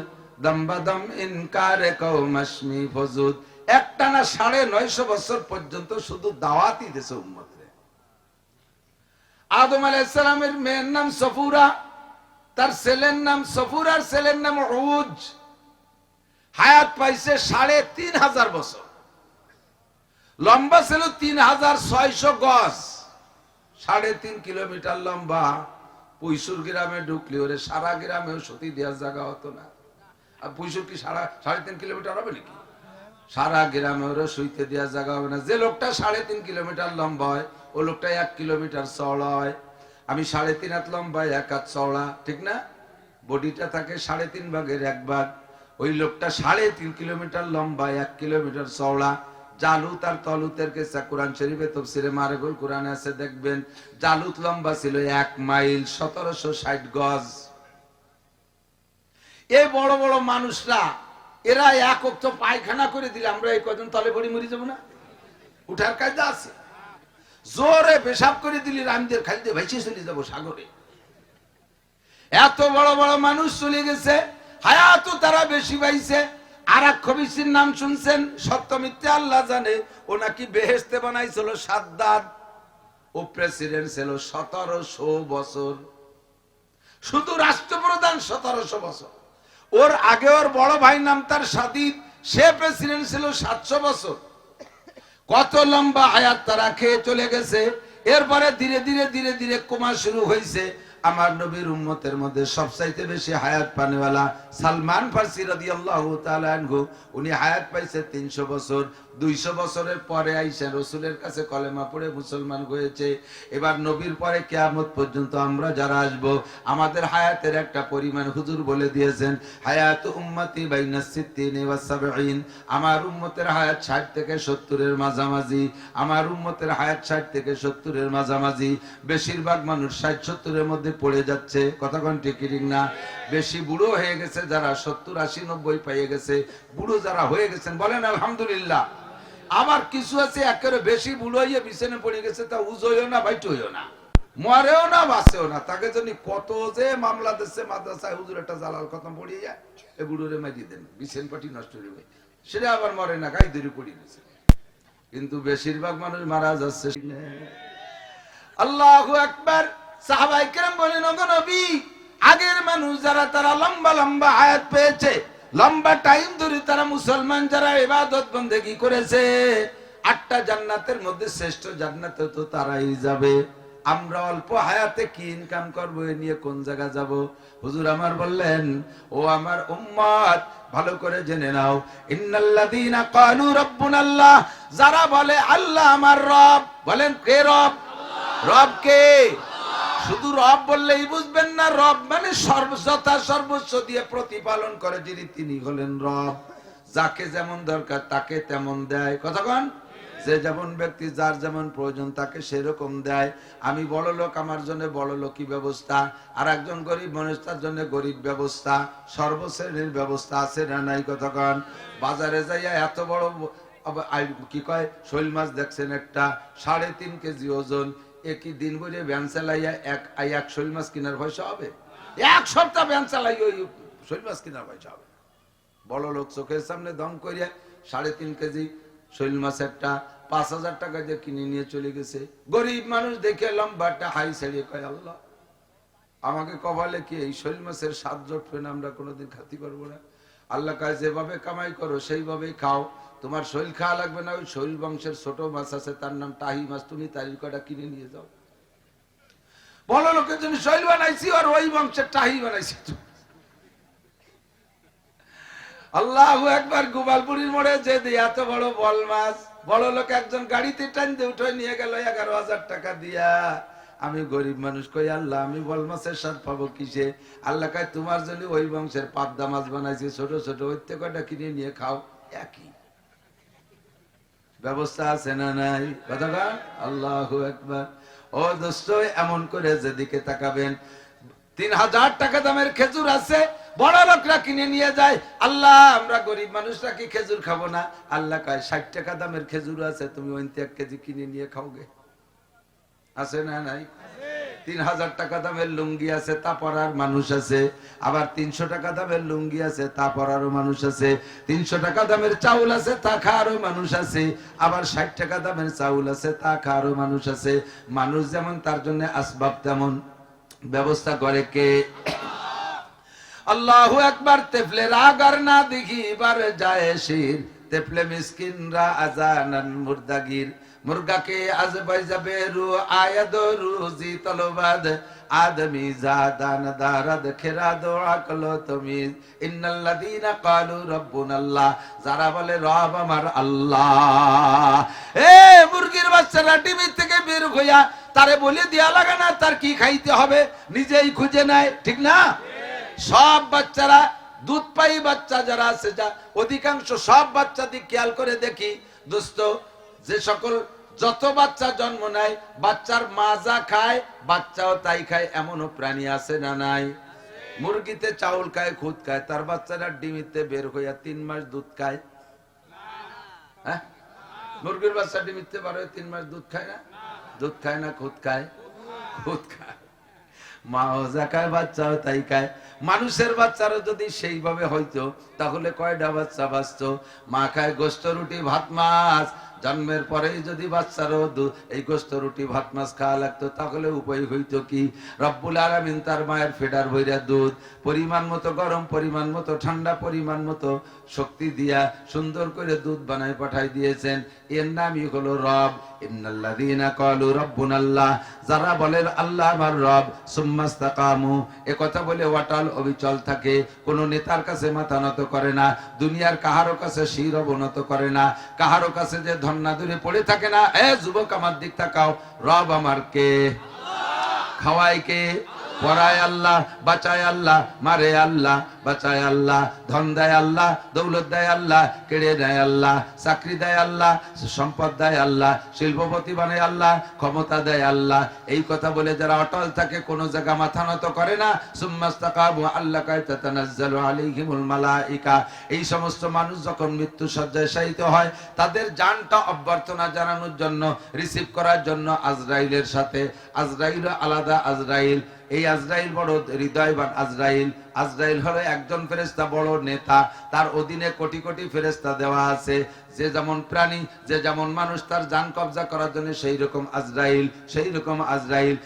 দমবদম ইনকার কওমশমি ফজুদ, একটানা 950 বছর পর্যন্ত শুধু দাওয়াতই দিয়েছে উম্মতরে। আদম আলাইহিস সালামের মেয়ের নাম সফুরা, তার ছেলের নাম সফুর, আর ছেলের নাম উজ। হায়াত পাইছে 3500 বছর। লম্বা ছিল 3600 গজ, 3.5 কিলোমিটার লম্বা। পুইশুর গ্রামে ঢুকলে ওরে সারা গ্রামেও সতী দেওয়ার জায়গা হতো না। আর পুইশুর কি 3.5 কিলোমিটার হবে নাকি? সারা গ্রামে ওরে শুইতে দেওয়ার জায়গা হবে না। যে লোকটা 3.5 কিলোমিটার লম্বা হয়, ও লোকটা 1 কিলোমিটার চওড়া হয়। আমি 3.5 হাত লম্বা, 1 হাত চওড়া, ঠিক না? বডিটা থাকে 3.5 ভাগের 1 ভাগ। ওই লোকটা 3.5 কিলোমিটার লম্বা, 1 কিলোমিটার চওড়া। জালুত আর তলুতের কেসা কোরআন শরীফে তাফসীরে মারেগুল কোরআনে আছে, দেখবেন জালুত লম্বা ছিল 1 মাইল 1760 গজ। এই বড় বড় মানুষরা, এরা এক ওয়াক্ত পায়খানা করে দিলে আমরা এই কজন তলে পড়ে মরে যাব না? উঠার কায়দা আছে। জোরে পেশাব করে দিলে রামদের খাইতে ভাইসে চলে যাব সাগরে। এত বড় বড় মানুষ চলে গেছে, হায়াতও তারা বেশি পাইছে। আর এক খবিসির নাম শুনছেন, সত্য মিথ্যা আল্লাহ জানে, ও নাকি বেহেশতে বানাইছিল সাদ্দাত। ও প্রেসিডেন্ট ছিল 1700 বছর, শুধু রাষ্ট্রপ্রধান 1700 বছর। ওর আগে ওর বড় ভাই নাম তার সাদিদ, সে প্রেসিডেন্ট ছিল 700 বছর। কত লম্বা হায়াত তারা খেয়ে চলে গেছে। এরপরে ধীরে ধীরে ধীরে ধীরে কমা শুরু হয়েছে। আমার নবীর উম্মতের মধ্যে সবচাইতে বেশি হায়াত পানেওয়ালা সালমান ফারসি রাদিয়াল্লাহু তাআলা আনহু, উনি হায়াত পাইছে 300 বছর। 200 বছরের পরে আইসা রসুলের কাছে কলেমা পড়ে মুসলমান হয়েছে। এবার নবীর পরে কিয়ামত পর্যন্ত আমরা যারা আসব, আমাদের হায়াতের একটা পরিমাণ হুজুর বলে দিয়েছেন, হায়াত উম্মতি বাইনা 60 ওয়া 70। আমার উম্মতের হায়াত 60 থেকে 70 এর মাঝামাঝি। আমার উম্মতের হায়াত 60 থেকে 70 এর মাঝামাঝি। বেশিরভাগ মানুষ 60-70 এর মধ্যে পড়ে যাচ্ছে, কথা কোন ঠিক ঠিক না? বেশি বুড়ো হয়ে গেছে যারা, 70, 80, 90 পেয়ে গেছে। বুড়ো যারা হয়ে গেছেন বলেন আলহামদুলিল্লাহ। আবার কিছু আছে একেবারে বেশি বুড়ো হয়ে বিছানে পড়ে গেছে, তা উজইও না বাইটইও না, মরেও না বাঁচেও না। তাকে যদি কত যে মামলা দিচ্ছে মাদ্রাসায়, হুজুর একটা জালাল খতম পড়িয়ে যায়, এ বুড়োরে মারিয়ে দেন, বিছেন পাটি নষ্ট হয়ে যায়, সেটা আবার মরে না, গাই ধরে পড়ে গেছে। কিন্তু বেশিরভাগ মানুষ মারা যাচ্ছে। আল্লাহু আকবার। সাহাবায়ে কেরাম বলেন, ওগো নবী, আগের মানুষ যারা তারা লম্বা লম্বা হায়াত পেয়েছে, লম্বা টাইম ধরে তারা মুসলমান যারা ইবাদত বন্দেগী করেছে, 8টা জান্নাতের মধ্যে শ্রেষ্ঠ জান্নাতে তো তারাই যাবে। আমরা অল্প হায়াতে কি ইনকাম করবো, এ নিয়ে কোন জায়গা যাব? হুজুর আমার বললেন, ও আমার উম্মত, ভালো করে জেনে নাও, ইন্নাল্লাযীনা ক্বালু রাব্বুনাল্লাহ, যারা বলে আল্লাহ আমার রব, বলেন কে রব? রব কে? শুধু রব বললেই বুঝবেন না, রব মানে সর্বযথা সর্বস্ব দিয়ে প্রতিপালন করে যিনি, তিনি হলেন রব। যাকে যেমন দরকার তাকে তেমন দেয়, কথা কন? যে যেমন ব্যক্তি, যার যেমন প্রয়োজন তাকে সেরকম দেয়। আমি বড় লোক, আমার জন্য বড় লোকই ব্যবস্থা, আর একজন গরিব মানুষ তার জন্য গরিব ব্যবস্থা। সর্বশ্রেণীর ব্যবস্থা আছে না নাই, কথা কন? বাজারে যাইয়া এত বড় কি কয় শৈল মাছ দেখছেন, একটা 3.5 কেজি ওজন, একই দিন করে ভ্যান চালাইয়া এক শৈল মাছ কেনার পয়সা হবে? 1 সপ্তাহ ভ্যান চালাই ওই শৈল মাছ কেনার পয়সা হবে? বড় লোক চোখের সামনে দম করিয়া 3.5 কেজি শৈল মাছ একটা 5,000 টাকা দিয়ে কিনে নিয়ে চলে গেছে। গরিব মানুষ দেখে লম্বাটা হাই ছেড়ে কয়, আল্লাহ আমাকে কপালে কি এই শৈল মাছের স্বাদ জটবে না, আমরা কোনোদিন খাতে পারবো না। আল্লাহ কয়, যেভাবে কামাই করো সেইভাবেই খাও, তোমার শৈল খাওয়া লাগবে না। ওই শৈল বংশের ছোট মাছ আছে, তার নাম টাহি মাছ, তুমি তার কটা কিনে নিয়ে যাও। বড় লোকের জন্য শৈল বানাইছি, আর ওই বংশের টাহি বানাইছি। আল্লাহু আকবার। গোপালপুরীর মোড়ে যে এত বড় বল মাছ, বড় লোক একজন গাড়িতে টান দিয়ে উঠে নিয়ে গেল 11,000 টাকা দিয়া। আমি গরিব মানুষ কই, আল্লাহ আমি বল মাছের স্বাদ পাবো কিসে? আল্লাহ কয়, তোমার জন্য ওই বংশের পাবদা মাছ বানাইছি, ছোট ছোট, ওইতে কয়টা কিনে নিয়ে খাও। একই ব্যবস্থা আছে না নাই, কথা বল? আল্লাহু আকবার। ও দোস্ত, এমন করে যেদিকে তাকাবেন, 3,000 টাকা দামের খেজুর আছে, বড় লোকরা কিনে নিয়ে যায়। আল্লাহ আমরা গরিব মানুষরা কি খেজুর খাবো না? আল্লাহ কয়, 60 টাকা দামের খেজুর আছে, তুমি 1 কেজি কিনে নিয়ে খাওগে। আছে না নাই? 3,000 টাকা দামের লুঙ্গি আছে, তা পরার মানুষ আছে। আবার 300 টাকা দামের লুঙ্গি আছে, তা পরারও মানুষ আছে। 300 টাকা দামের চাউল আছে, তা খাওয়ারও মানুষ আছে। আবার 60 টাকা দামের চাউল আছে, তা খাওয়ারও মানুষ আছে। মানুষ যেমন তার জন্য আসবাব তেমন। ব্যবস্থা করে কে? আল্লাহু আকবার। তেফলেরা আগার না দেখিবার যায় শির, তেফলে মিসকিনরা আজানান মুর্দাগির। মুর্গাকে আজ বাইজাবে রু আয়াদ রুজি তলবাদ, আদমি জাদান দারাদ খেরাদ আকল তমিজ। ইন্নাল্লাযীনা ক্বালু রাব্বুনাল্লাহ, যারা বলে রব আমার আল্লাহ। এ মুরগির বাচ্চারা ডিম থেকে বের হইয়া তারে বলে দেয়া লাগে না তার কি খাইতে হবে, নিজেই খুঁজে নেয়, ঠিক না? সব বাচ্চারা, দুধ পাই বাচ্চা যারা আছে, যা অধিকাংশ সব বাচ্চা দিক খেয়াল করে দেখি দোস্ত, যে সকল যত বাচ্চা জন্ম নেয়, বাচ্চার মা যা খায় বাচ্চাও তাই খায়, এমনও প্রাণী আছে না নাই? মুরগিতে চাউল খায়, খুদ খায়, তার বাচ্চারা ডিমিতে বের হইয়া 3 মাস দুধ খায়। হ্যাঁ, মুরগির বাচ্চা ডিমিতে বার হয়ে 3 মাস দুধ খায় না? দুধ খায় না খুদ খায়? খুদ খায়। মাও যা খায় বাচ্চাও তাই খায়। মানুষের বাচ্চারা যদি সেইভাবে হইতো তাহলে কয়টা বাচ্চা বাঁচত? মা খায় গোস্ত রুটি ভাত মাছ, জন্মের পরেই যদি বাচ্চারও এই গোস্ত রুটি ভাত মাছ খাওয়া লাগতো তাহলে উপায় হইতো কি? রব্বুল আলামিন তার মায়ের ফেডার ভইরা দুধ পরিমাণ মতো গরম, পরিমাণ মতো ঠান্ডা, পরিমাণ মতো শক্তি দিয়া সুন্দর করে দুধ বানায় পাঠাই দিয়েছেন। এর নামই হলো রব। ইন্নাল্লাযীনা ক্বালু রাব্বুনাল্লাহ, যারা বলেন আল্লাহ আমার রব, সুম্মাস্তাকামু, এ কথা বলে অটল অবিচল থাকে, কোন নেতার কাছে মাথা নত করে না, দুনিয়ার কাহারো কাছে শির অবনত করে না, কাহারো কাছে যে ধন্না দূরে পড়ে থাকে না। এ যুবক আমার দিক তাকাও, রব আমার কে? খাওয়ায় কে? পড়ায় আল্লাহ, বাঁচায় আল্লাহ, মারে আল্লাহ, বাঁচায় আল্লাহ, ধন দেয় আল্লাহ, দৌলত দেয় আল্লাহ, কেড়ে নেয় আল্লাহ, চাকরি দেয় আল্লাহ, সম্পদ দেয় আল্লাহ, শিল্পপতি বানায় আল্লাহ, ক্ষমতা দেয় আল্লাহ। এই কথা বলে যারা অটল থাকে, কোন জায়গা মাথা নত করে না, সুম্মাস্তাকামু আল্লাহ কায় তাতানাজ্জালু আলাইহিমুল মালাইকা, এই সমস্ত মানুষ যখন মৃত্যু শয্যায় শায়িত হয়, তাদের জানটা অভ্যর্থনা জানানোর জন্য, রিসিভ করার জন্য আজরাইলের সাথে, আজরাইল আলাদা আজরাইল, এই আজরাইল বড় হৃদয়বান আজরাইল। আজরাইল হলো একজন ফেরেশতা, বড় নেতা, তার অধীনে কোটি কোটি ফেরেশতা দেওয়া আছে। যে যেমন প্রাণী, যে যেমন মানুষ, তার জান কবজা করার জন্য সেই রকম আজরাইল, সেই রকম আজরাইল।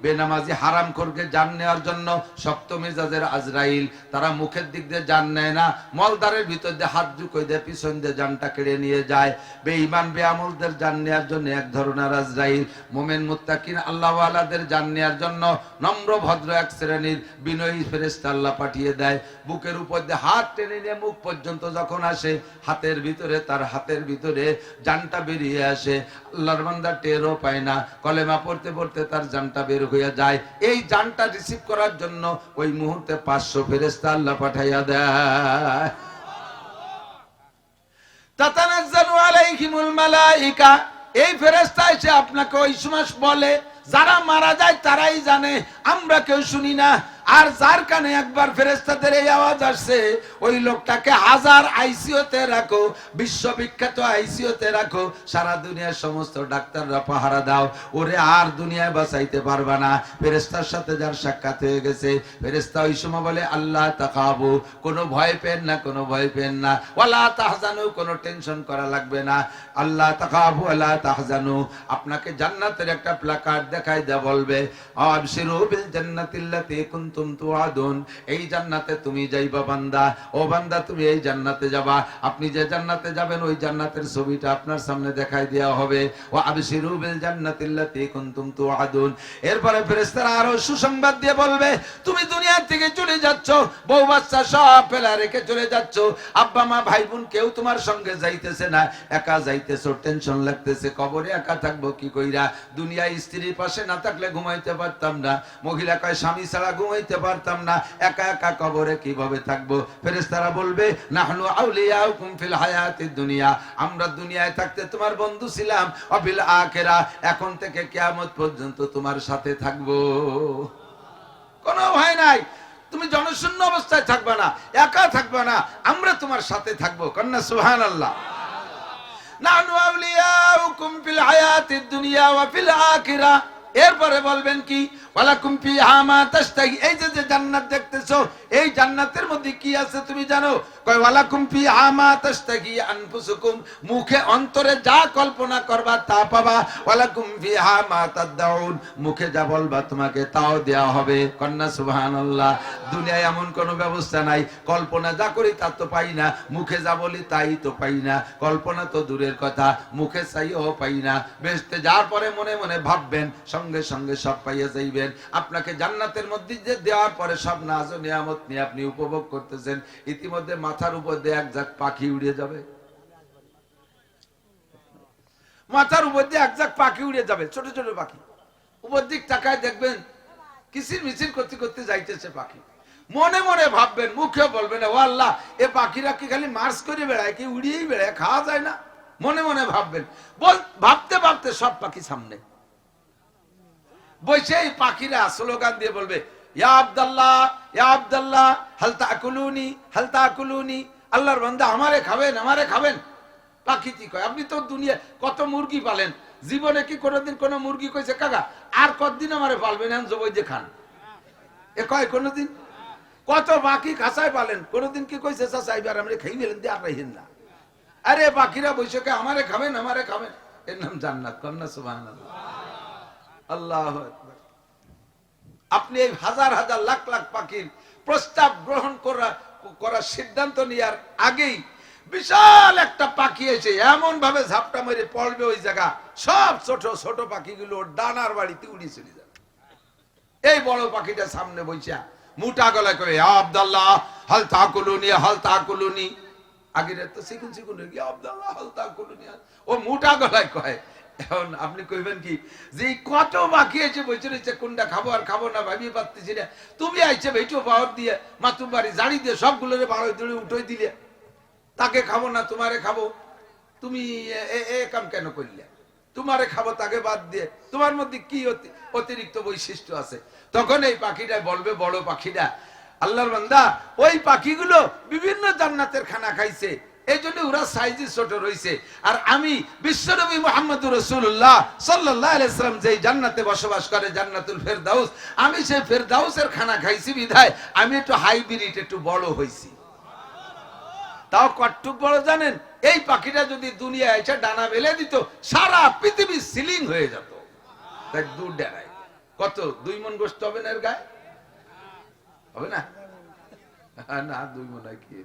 বেনামাজি হারাম খোরকে জান নেওয়ার জন্য শক্ত মেজাজের আজরাইল, তারা মুখের দিক দিয়ে জান নেয় না, মলদারের ভিতর দিয়ে হাত ঢুকিয়ে দিয়ে পিছন দিয়ে জানটা কেড়ে নিয়ে যায়। বেঈমান বেআমলদের জান নেওয়ার জন্য এক ধরনের আজরাইল। মুমিন মুত্তাকিন আল্লাহওয়ালাদের জান নেওয়ার জন্য নম্র ভদ্র এক শ্রেণীর বিনয়ী ফেরেশতা আল্লাহ পাঠিয়ে দেয়। বুকের উপর দিয়ে হাত টেনে নিয়ে মুখ পর্যন্ত যখন আসে, তার হাতের ভিতরে জানটা বেরিয়ে আসে, আল্লাহর বান্দা টেরও পায় না, কলেমা পড়তে পড়তে তার জানটা বের হয়ে যায়। এই জানটা রিসিভ করার জন্য ওই মুহূর্তে 500 ফেরেশতা আল্লাহ পাঠাইয়া দেয়। তাতানাজ্জালু আলাইহিমুল মালাইকা, এই ফেরেশতা এসে আপনাকে ওই সময় বলে, যারা মারা যায় তারাই জানে, আমরা কেউ শুনি না। আর যার কানে একবার ফেরেশতাদের এই আওয়াজ আসছে, ওই লোকটাকে 1000 আইসিইউতে রাখো, বিশ্ববিখ্যাত আইসিইউতে রাখো, সারা দুনিয়ার সমস্ত ডাক্তাররা পাহারা দাও, ওরে আর দুনিয়ায় বাঁচাইতে পারবা না। ফেরেশতার সাথে যার সাক্ষাৎ হয়ে গেছে, ফেরেশতা ওই সময় বলে, আল্লাহ তাকাবু, কোনো ভয় পেন না, কোনো ভয় পেন না, ওয়ালা তাহজানু, কোনো টেনশন করা লাগবে না। আল্লাহ তাকাবু ওয়ালা তাহজানু, আপনাকে জান্নাতের একটা প্ল্যাকার্ড দেখাই দেয়া বলবে, আবশিরু বিল জান্নাতিল্লাতী কুনতুম তুআদুন, এই জান্নাতে তুমি যাইবা বান্দা, ও বান্দা তুমি এই জান্নাতে যাবা। আপনি যে জান্নাতে যাবেন ওই জান্নাতের ছবিটা আপনার সামনে দেখাই দেয়া হবে। ওয়া আবশিরু বিল জান্নাতিল্লাতী কুনতুম তুআদুন। এরপরে ফেরেশতারা আরো সুসংবাদ দিয়ে বলবে, তুমি দুনিয়া থেকে চলে যাচ্ছ, বউ বাচ্চা সব ফেলা রেখে চলে যাচ্ছ, আব্বা মা ভাই বোন কেউ তোমার সঙ্গে যাইতেছে না, একা যাইতেছো, টেনশন লাগতেছে, কবরে একা থাকবো কি কইরা, দুনিয়ায় স্ত্রীর পাশে না থাকলে ঘুমাইতে পারতাম না, মহিলা কয় স্বামী ছাড়া ঘুমাইতে পারতাম না, একা একা কবরে কিভাবে থাকবো। ফেরেশতারা বলবে, নাহনু আউলিয়াউকুম ফিল হায়াতিদ দুনিয়া, আমরা দুনিয়ায় থাকতে তোমার বন্ধু ছিলাম, ওয়া ফিল আখিরা, এখন থেকে কিয়ামত পর্যন্ত তোমার সাথে থাকবো। কোনো ভয় নাই, তুমি জনশূন্য অবস্থায় থাকবে না, একা থাকবে না, আমরা তোমার সাথে থাকবো। কন্যা সুবহানাল্লাহ। নাহনু আউলিয়াউকুম ফিল হায়াতিদ দুনিয়া ওয়া ফিল আখিরা। এরপরে বলবেন কি, ওয়ালাকুম ফিহা মা তাশতাহি, এই যে জান্নাত দেখতেছো, এই জান্নাতের মধ্যে কি আছে তুমি জানো? কয় ওয়ালাকুম ফিহা মা তাশতাহি আনফুসুকুম, মুখে অন্তরে যা কল্পনা করবা তা পাবা, ওয়ালাকুম ফিহা মা তাদউন, মুখে যা বলবা তোমাকে তাও দেয়া হবে। কন্যা সুবহানাল্লাহ। দুনিয়ায় এমন কোনো ব্যবস্থা নাই, কল্পনা যা করি তা তো পাই না, মুখে যা বলি তাই তো পাই না, কল্পনা তো দূরের কথা, মুখে চাইও পাই না। বেহেশতে যাওয়ার পরে মনে মনে ভাববেন, সঙ্গে সঙ্গে সব পাইয়া যাইবেন। আপনাকে জান্নাতের মধ্যে যে দেওয়ার পরে সব নাজ ও নিয়ামত নিয়ে আপনি উপভোগ করতেছেন, ইতিমধ্যে মাথার উপর দিয়ে এক ঝাঁক পাখি উড়ে যাবে, মাথার উপর দিয়ে এক ঝাঁক পাখি উড়ে যাবে, ছোট ছোট পাখি, উপর দিক তাকায় দেখবেন কিচির মিচির করতে করতে যাইতেছে পাখি। মনে মনে ভাববেন, মুখে বলবেন, ও আল্লাহ, এ পাখিরা কি খালি মার্চ করে বেড়ায়, কি উড়িয়েই বেড়ায়, খাওয়া যায় না? মনে মনে ভাববেন। ভাবতে ভাবতে সব পাখি সামনে বসে এই পাখিরা স্লোগান দিয়ে বলবে, ইয়া আব্দুল্লাহ, ইয়া আব্দুল্লাহ, হাল তাকুলুনি, হাল তাকুলুনি, আল্লাহর বান্দা আমারে খাবেন, আমারে খাবেন। পাখি কি কয়, আপনি তো দুনিয়া কত মুরগি পালেন, জীবনে কি কোনোদিন কোন মুরগি কইছে কাকা আর কতদিন আমারে পালবেন, এখন জবই যে খান? এ কয় কোনোদিন? কত পাখি খাঁচায় পালেন, কোনোদিন কি কইছে চাচা এবার আমরা খাই ফেলেন দিয়ে আর রাইহেন না? আরে পাখিরা বৈশাখে আমারে খাবেন, আমারে খাবেন, এর নাম জান্নাত। কন্যা সুবহানাল্লাহ, আল্লাহু আকবার। আপনি এই হাজার হাজার লাখ লাখ পাখির প্রস্তাব গ্রহণ করার সিদ্ধান্ত নেওয়ার আগেই বিশাল একটা পাখি এসে এমন ভাবে ঝাপটা মেরে পড়বে ওই জায়গা, সব ছোট ছোট পাখিগুলো ডানার বাড়িতে উড়ে চলে যাবে। এই বড় পাখিটা সামনে বইসা মোটা গলায় করে আব্দুল্লাহ হাল তাকুলুনি, হাল তাকুলুনি। আগের তো সিকুন সিকুন হয়ে গিয়ে আব্দুল্লাহ হাল তাকুলুনি, ও মোটা গলায় কয়। এখন আপনি কইবেন কি যে কত বাকি আছে বসে রয়েছে, কোনটা খাবো আর খাবো না ভাবিয়ে পারতেছি না, তুমি আইছে ভেটো পাওয়ার দিয়ে মাতুম বাড়ি জাড়ি দিয়ে সবগুলোরে বাড়ি দড়ি উঠে দিলে, তাকে খাবো না তোমারে খাবো, তুমি এ কাম কেন করলে? তোমারে খাবো তাকে বাদ দিয়ে, তোমার মধ্যে কি অতিরিক্ত বৈশিষ্ট্য আছে? তখন এই পাখিটা বলবে, বড় পাখিটা, আল্লাহর বান্দা ওই পাখিগুলো বিভিন্ন জান্নাতের খানা খাইছে, এই জন্য ওরা সাইজে ছোট রয়েছে, আর আমি বিশ্বনবী মুহাম্মদুর রাসূলুল্লাহ সাল্লাল্লাহু আলাইহি ওয়াসাল্লাম যেই জান্নাতে বসবাস করে, জান্নাতুল ফেরদাউস, আমি সেই ফেরদাউসের খানা খাইছি বিধায় আমি একটু হাইব্রিড, একটু বড় হইছি। তাও কটটুক বড় জানেন? এই পাখিটা যদি দুনিয়া এসে ডানা মেলে দিত, সারা পৃথিবী সিলিং হয়ে যেত। তাই দূর ডানায় কত 2 মণ গোশত হবে না এর গায়ে? হবে না? না 2 মণ হয় কি?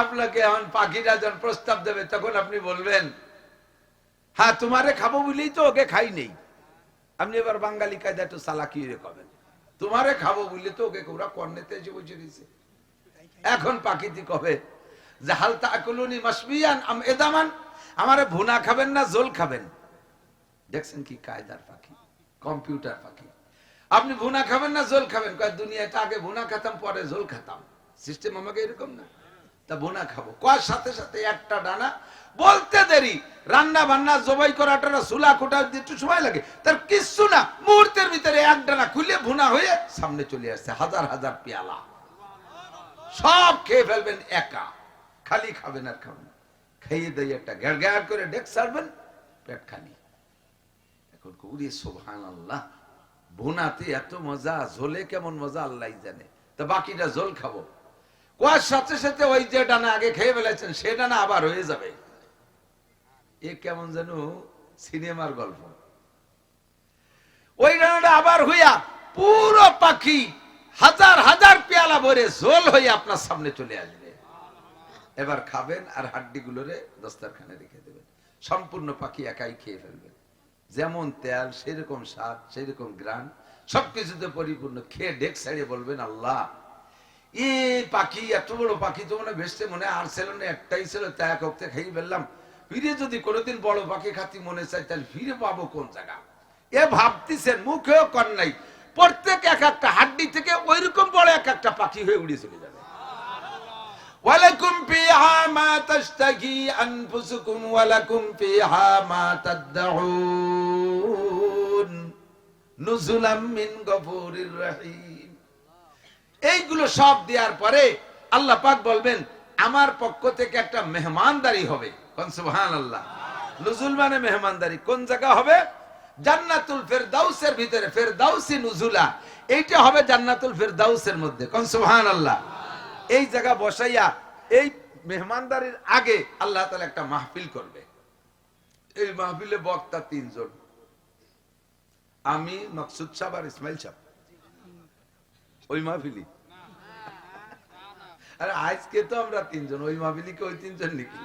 আপনাকে এখন পাখিটা যখন প্রস্তাব দেবে তখন আপনি বলবেন, হ্যাঁ তোমারে খাবো বলেই তো ওকে খাই নেই। আপনি এবার বাঙালি কায়দা একটু চালাকি কবেন, তোমারে খাবো বললে তো ওকে ওরা কর্নেতে এসে বসে দিয়েছে। এখন পাখিটি কবে যে হাল তাকুলুনি মাসবিয়ান আম এদামান, আমারে ভুনা খাবেন না ঝোল খাবেন? দেখছেন কি কায়দার পাখি, কম্পিউটার পাখি। আপনি ভুনা খাবেন না ঝোল খাবেন? কয় দুনিয়াতে আগে ভুনা খেতাম পরে ঝোল খেতাম, সিস্টেম আমাকে এরকম না। তা ভুনা খাবো কয়ার সাথে সাথে একটা ডানা বলতে দেরি, রান্না বান্না জবাই করাটা চুলা কোটা একটু সময় লাগে, তার কিছু না, মুহূর্তের ভিতরে এক ডানা খুলে ভুনা হয়ে সামনে চলে আসছে হাজার হাজার পেয়ালা, সব খেয়ে ফেলবেন একা, খালি খাবেন আর খাবেন। খাইয়ে দিয়ে একটা গ্যাড় গ্যাড় করে ডেক সারবেন, পেট খালি। এখন কৌরি সুবহানাল্লাহ, ভুনাতে এত মজা, ঝোলে কেমন মজা আল্লাহ জানে। তা বাকিটা ঝোল খাবো, কোয়ার সাথে সাথে ওই যে ডানা আগে খেয়ে ফেলেছেন সে ডানা আবার হয়ে যাবে। এ কেমন যেন সিনেমার গল্প। ওই ডানাটা আবার হইয়া পুরো পাখি হাজার হাজার পেয়ালা ভরে ঝোল হয়ে আপনার সামনে চলে আসবে। এবার খাবেন আর হাড্ডি গুলোরে দস্তারখানে রেখে দেবেন, সম্পূর্ণ পাখি একাই খেয়ে ফেলবেন। যেমন তেল সেরকম স্বাদ, সেরকম গ্রান, সবকিছুতে পরিপূর্ণ। খেয়ে ডেক ছাড়িয়ে বলবেন, আল্লাহ এ পাখি এত বড় পাখি তো মনে বেসতে মনে আর ছিল না, একটাই ছিল, তা এক হপ্তে খাই ফেললাম। ফিরে যদি কোনোদিন বড় পাখি খাতি মনে চাই তাহলে ফিরে পাবো কোন জায়গা? এ ভাবতেছেন, মুখেও কর নাই, প্রত্যেক এক একটা হাড্ডি থেকে ওইরকম বড় এক একটা পাখি হয়ে উড়ে চলে যাবে। ওয়ালাকুম ফিহা মা তাশতাহি আনফুসুকুম ওয়ালাকুম ফিহা মা তাদউন নুজুলাম মিন গফুরির রহিম। এইগুলো সব দেওয়ার পরে আল্লাহ পাক বলবেন, আমার পক্ষ থেকে একটা মেহমানদারি হবে। কোন সুবহানাল্লাহ। নুজুল মানে মেহমানদারি। কোন জায়গা হবে? জান্নাতুল ফেরদাউসের ভিতরে, ফেরদাউসি নুজুলা, এইটা হবে জান্নাতুল ফেরদাউসের মধ্যে। কোন সুবহানাল্লাহ। এই জায়গা বসাইয়া এই মেহমানদারির আগে আল্লাহ তাআলা একটা মাহফিল করবে। এই মাহফিলে বক্তা 3 জন, আমি, মাকসুদ সাহেব আর ইসমাইল সাহেব। ওই মাহফিলি, আরে আজকে তো আমরা 3 জন, ওই মাহফিলিকে ওই 3 জন নাকি?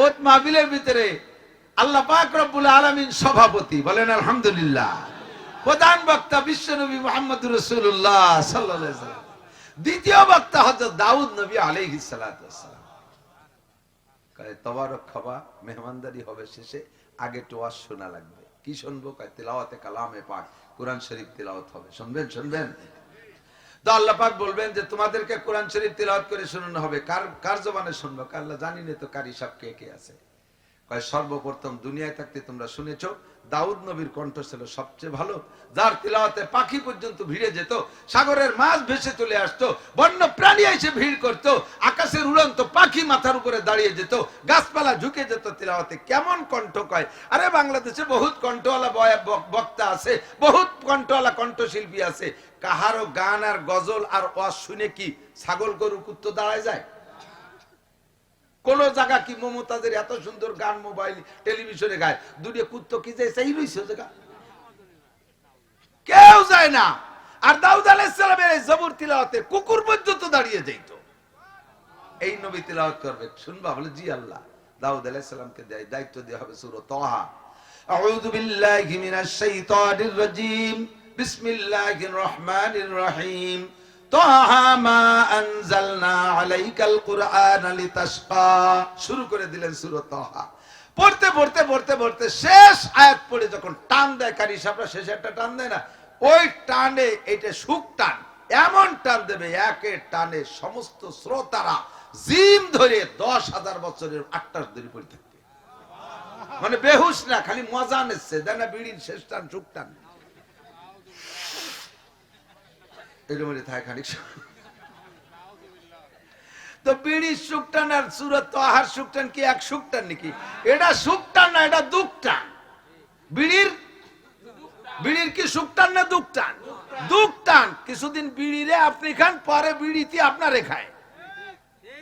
ওই মাহফিলের ভিতরে আল্লাহ পাক রব্বুল আলামিন সভাপতি, বলেন আলহামদুলিল্লাহ। প্রধান বক্তা বিশ্বনবী মুহাম্মদুর রাসূলুল্লাহ সাল্লাল্লাহু আলাইহি ওয়াসাল্লাম। দ্বিতীয় বক্তা হযরত দাউদ নবী আলাইহিস সালাতু ওয়াসসালাম। কয় তবারক খাবা, মেহমানদারি হবে শেষে, আগে তো ওয়াজ শোনা লাগবে। কি শুনবো? কয় তিলাওয়াতে কালামে পাক, কোরআন শরীফ তিলাওয়াত হবে। শুনবেন? শুনবেন? তো আল্লাহ পাক বলবেন যে তোমাদেরকে কোরআন শরীফ তিলাওয়াত করে শোনানো হবে। কার জবানে শুনবো? আল্লাহ জানি না তো কারি সব কে কে আছে। কয় সর্বপ্রথম দুনিয়ায় থাকতে তোমরা শুনেছো দাউদ নবীর কণ্ঠ ছিল সবচেয়ে ভালো, যার তিলাওয়াতে পাখি পর্যন্ত ভিড়ে যেত, সাগরের মাছ ভেসে চলে আসতো, বন্য প্রাণী এসে ভিড় করত, আকাশের উড়ন্ত পাখি মাথার উপরে দাঁড়িয়ে যেত, গাছপালা ঝুঁকে যেত তিলাওয়াতে। কেমন কণ্ঠ! কয় আরে বাংলাদেশে বহুত কণ্ঠওয়ালা বক্তা আছে, বহুত কণ্ঠওয়ালা কণ্ঠশিল্পী আছে, কাহারও গান আর গজল আর ওয়াজ শুনে কি ছাগল গরু কুত্তো দাঁড়ায় যায়? কোন জায়গা কি মমতাজের এত সুন্দর গান মোবাইল টেলিভিশনে গায়, দুনিয়া কুত্তো কি যায় সেই রইছে জায়গা, কেউ যায় না। আর দাউদ আলাইহিস সালামের এই জবর তিলাওয়াতে কুকুর পর্যন্ত দাঁড়িয়ে যাইত। এই নবী তিলাওয়াত করবে, শুনবা? বলে জি আল্লাহ। দাউদ আলাইহিস সালামকে দায়িত্ব দেওয়া হবে সূরা তাহা। আউযু বিল্লাহি মিনাশ শাইতানির রাজীম, বিসমিল্লাহির রহমানির রহিম। তাহা মা আনজালনা আলাইকাল কুরআনা লিতাশকা। শুরু করে দিলেন সূরা তাহা। পড়তে পড়তে পড়তে পড়তে শেষ আয়াত পড়ে যখন টান দেয় কারি সাহেবরা, শেষে একটা টান দেয় না, ওই টানে এটা সুখ টান, এমন টান দেবে একে টানে সমস্ত শ্রোতারা জিম ধরে 10,000 বছরের 8 ধরে পড়ে থাকবে। মানে বেহুশ না, খালি মজা নিচ্ছে, দেয় না বিড়ির শেষ টান সুখ টান। এর মধ্যে থাকে খানিক তো বিড়ির সুখ টান আর সূরা তাহার সুখ টান কি এক সুখ টান নাকি? এটা সুখ টান না, এটা দুঃখ টান। বিড়ির কি সুখ টান না দুঃখ টান? দুঃখ টান। কিছুদিন বিড়িরে আপনি খান, পরে বিড়িতে আপনারে খায়,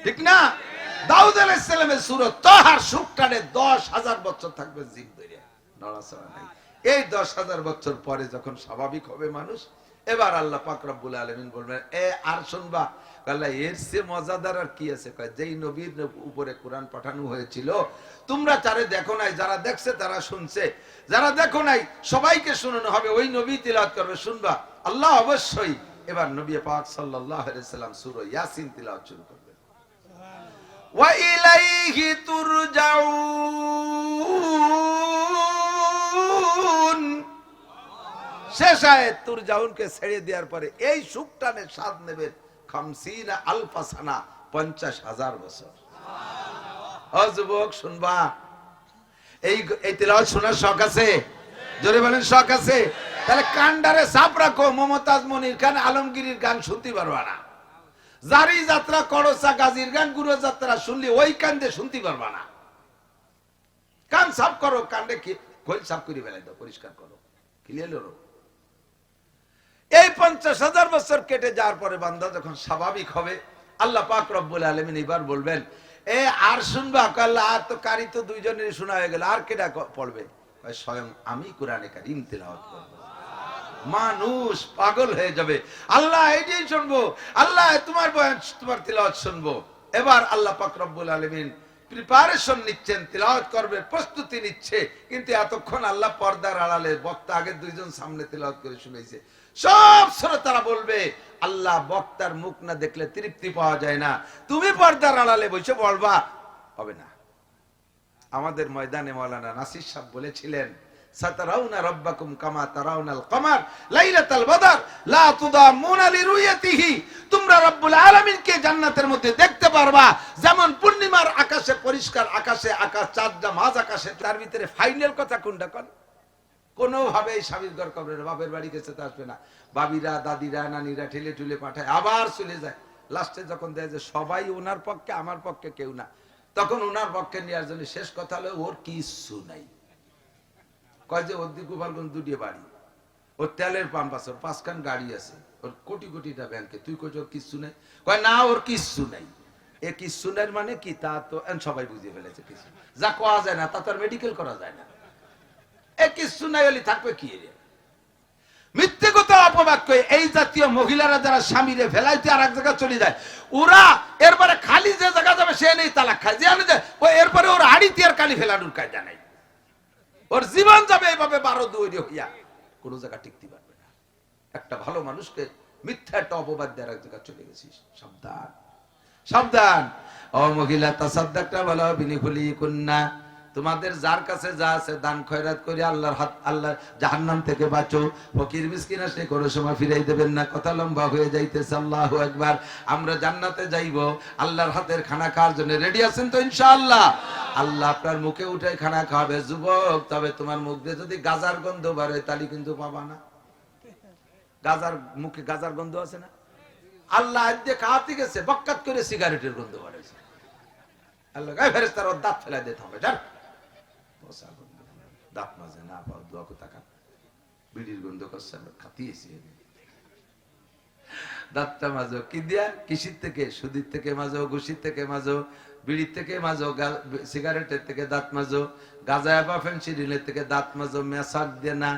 ঠিক না? দাউদ আলাইহিস সালামের সূরা তাহার সুখ টানে 10,000 বছর থাকবে জিম ধরে, নড়াচড়া নাই। এই 10,000 বছর পরে যখন স্বাভাবিক হবে মানুষ, এবার আল্লাহ পাক রব্বুল আলামিন বলবেন, এ আর শুনবা? আল্লাহ এর চেয়ে মজাদার আর কি আছে? কয় যেই নবীর উপরে কোরআন পাঠানো হয়েছিল তোমরা তারে দেখো নাই, যারা দেখছে তারা শুনছে, যারা দেখো নাই সবাইকে শোনানো হবে, ওই নবী তিলাওয়াত করবে, শুনবা? আল্লাহ অবশ্যই এবার নবী পাক সাল্লাল্লাহু আলাইহি সাল্লাম সূরা ইয়াসিন তিলাওয়াত শুরু করবেন। ওয়া ইলাইহি তুরজাউন। শেষ আয়াত তুরজাউনকে ছেড়ে দেওয়ার পরে এই সুখটানের স্বাদ নেবেন 50 আলফা সানা, 50,000 বছর। ও যুবক শুনবা? এই তিলাওয়াত শোনার শখ আছে? জোরে বলেন শখ আছে? তাহলে কান্ডারে চাপ রাখো, মমতাজ মনির খান আলমগীরের গান শুনতে পারবা না। জারি যাত্রা, করসা গাজীর গান, গুরু যাত্রা শুনলে ওই কান্দে শুনতে পারবা না। কান সাফ করো, কান্দে কি খোল সাফ করে ফেলাই দাও, পরিষ্কার করো, ক্লিয়ার করো। এই 50,000 বছর কেটে যাওয়ার পরে বান্দা যখন স্বাভাবিক হবে, আল্লাহ পাক রব্বুল আলামিন এবার বলবেন, এ আর শুনবা? আল্লাহ আর তো কারি তো দুইজনের শোনা হয়ে গেল, আর কেটা পড়বে? স্বয়ং আমি কোরআনে কারীম তিলাওয়াত করব। মানুষ পাগল হয়ে যাবে, আল্লাহ এইটাই শুনবো, আল্লাহ তোমার বয়ান, তোমার তিলাওয়াত শুনবো। এবার আল্লাহ পাক রব্বুল আলামিন প্রিপারেশন নিচ্ছেন, তিলাওয়াত করবে, প্রস্তুতি নিচ্ছে। কিন্তু এতক্ষণ আল্লাহ পর্দার আড়ালে বক্তা আগে দুইজন সামনে তিলাওয়াত করে শুনাইছে। সব শ্রোতারা বলবে আল্লাহ বক্তার মুখ না দেখলে তৃপ্তি পাওয়া যায় না, তুমি পর্দার আড়ালে বসে বলবা, হবে না। আমাদের ময়দানে মাওলানা নাসির সাহেব বলেছিলেন, সাতারাউনা রাব্বাকুম কামা তারাউনাল কমার লাইলাতাল বদর লা তুদামুনা লিরুয়াতিহি। তোমরা রব্বুল আলামিনকে জান্নাতের মধ্যে দেখতে পারবা যেমন পূর্ণিমার আকাশে, পরিষ্কার আকাশে আকাশ, চাঁদটা মাঝ আকাশে। তার ভিতরে ফাইনাল কথা কোনটা? কোনোভাবে স্বামীর ঘর কবরের, বাপের বাড়ি গেছে তা আসবে না, বাবিরা দাদিরা নানিরা ঠেলে ঠুলে পাঠায়, আবার চলে যায়। লাস্টে যখন দেয় যে সবাই ওনার পক্ষে, আমার পক্ষে কেউ না, তখন ওনার পক্ষে নেওয়ার জন্য শেষ কথা হলো ওর কিচ্ছু নাই। কয় যে ওর গোপালগঞ্জ দুটিয়ে বাড়ি, ওর তেলের পাম্প আছে, ওর 5খান গাড়ি আছে, ওর কোটি কোটিটা ব্যাংকে, তুই কই ওর কিচ্ছু নেই? কয় না ওর কিচ্ছু নাই। এ কিচ্ছু নাই মানে কি? তা তো সবাই বুঝিয়ে ফেলেছে, কিছু যা কোয়া যায় না তা তো আর মেডিকেল করা যায় না। এ কিচ্ছু নাই হলে থাকবে কি? মিথ্যে কথা অপবাদ করে এই জাতীয় মহিলারা যারা স্বামীরে ফেলাইতে আর এক জায়গায় চলে যায়, ওরা এরপরে খালি যে জায়গা যাবে সে নেই তালাক খায়, যে যায় এরপরে ওর হাড়িতে আর কালি ফেলানোর কায়দা নাই, ওর জীবন যাবে এইভাবে 12 হইয়া, কোন জায়গা টিকতে পারবে না। একটা ভালো মানুষকে মিথ্যা একটা অপবাদ দেওয়ার এক জায়গায় চলে গেছিস, সাবধান সাবধান। ও মহিলা, তাসাদ্দাকটা বলো বিনিফুলি কুন্না, তোমাদের যার কাছে যা আছে দান খয়রাত করে আল্লাহর হাত, আল্লাহ জাহান্নাম থেকে বাঁচো। ফকির মিসকিন আসলে কোনো সময় ফিরাই দেবেন না। কথা লম্বা হয়ে যাইতেছে, আল্লাহু আকবার। আমরা জান্নাতে যাইব, আল্লাহর হাতের খানা খাওয়ার জন্য রেডি আছেন তো ইনশাআল্লাহ? আল্লাহ আপনার মুখে উঠে খানা খাওয়াবে যুবক, তবে তোমার মুখ দিয়ে যদি গাজার গন্ধ বাড়ে তাহলে কিন্তু পাবা না। গাজার মুখে গাজার গন্ধ আছে না? আল্লাহ দিয়ে খাওয়াতে গেছে, বক্কাত করে সিগারেটের গন্ধ বাড়াইছে। আল্লাহ গায়ে ফেরেশতার ওর দাঁত ফেলাই দিতে হবে, জান দাঁত মাজে না পাও, দোয়া কো তাকান, বিড়ির গন্ধ করছে, আমরা খাতিয়েছি। দাঁতটা মাজো কি দিয়া? কিসির থেকে? সুদির থেকে মাজো, ঘুষির থেকে মাজো, বিড়ির থেকে মাজো, সিগারেটের থেকে দাঁত মাজো, গাঁজা বা ফেন্সিডিলের থেকে দাঁত মাজো, মেসাক দিয়ে না।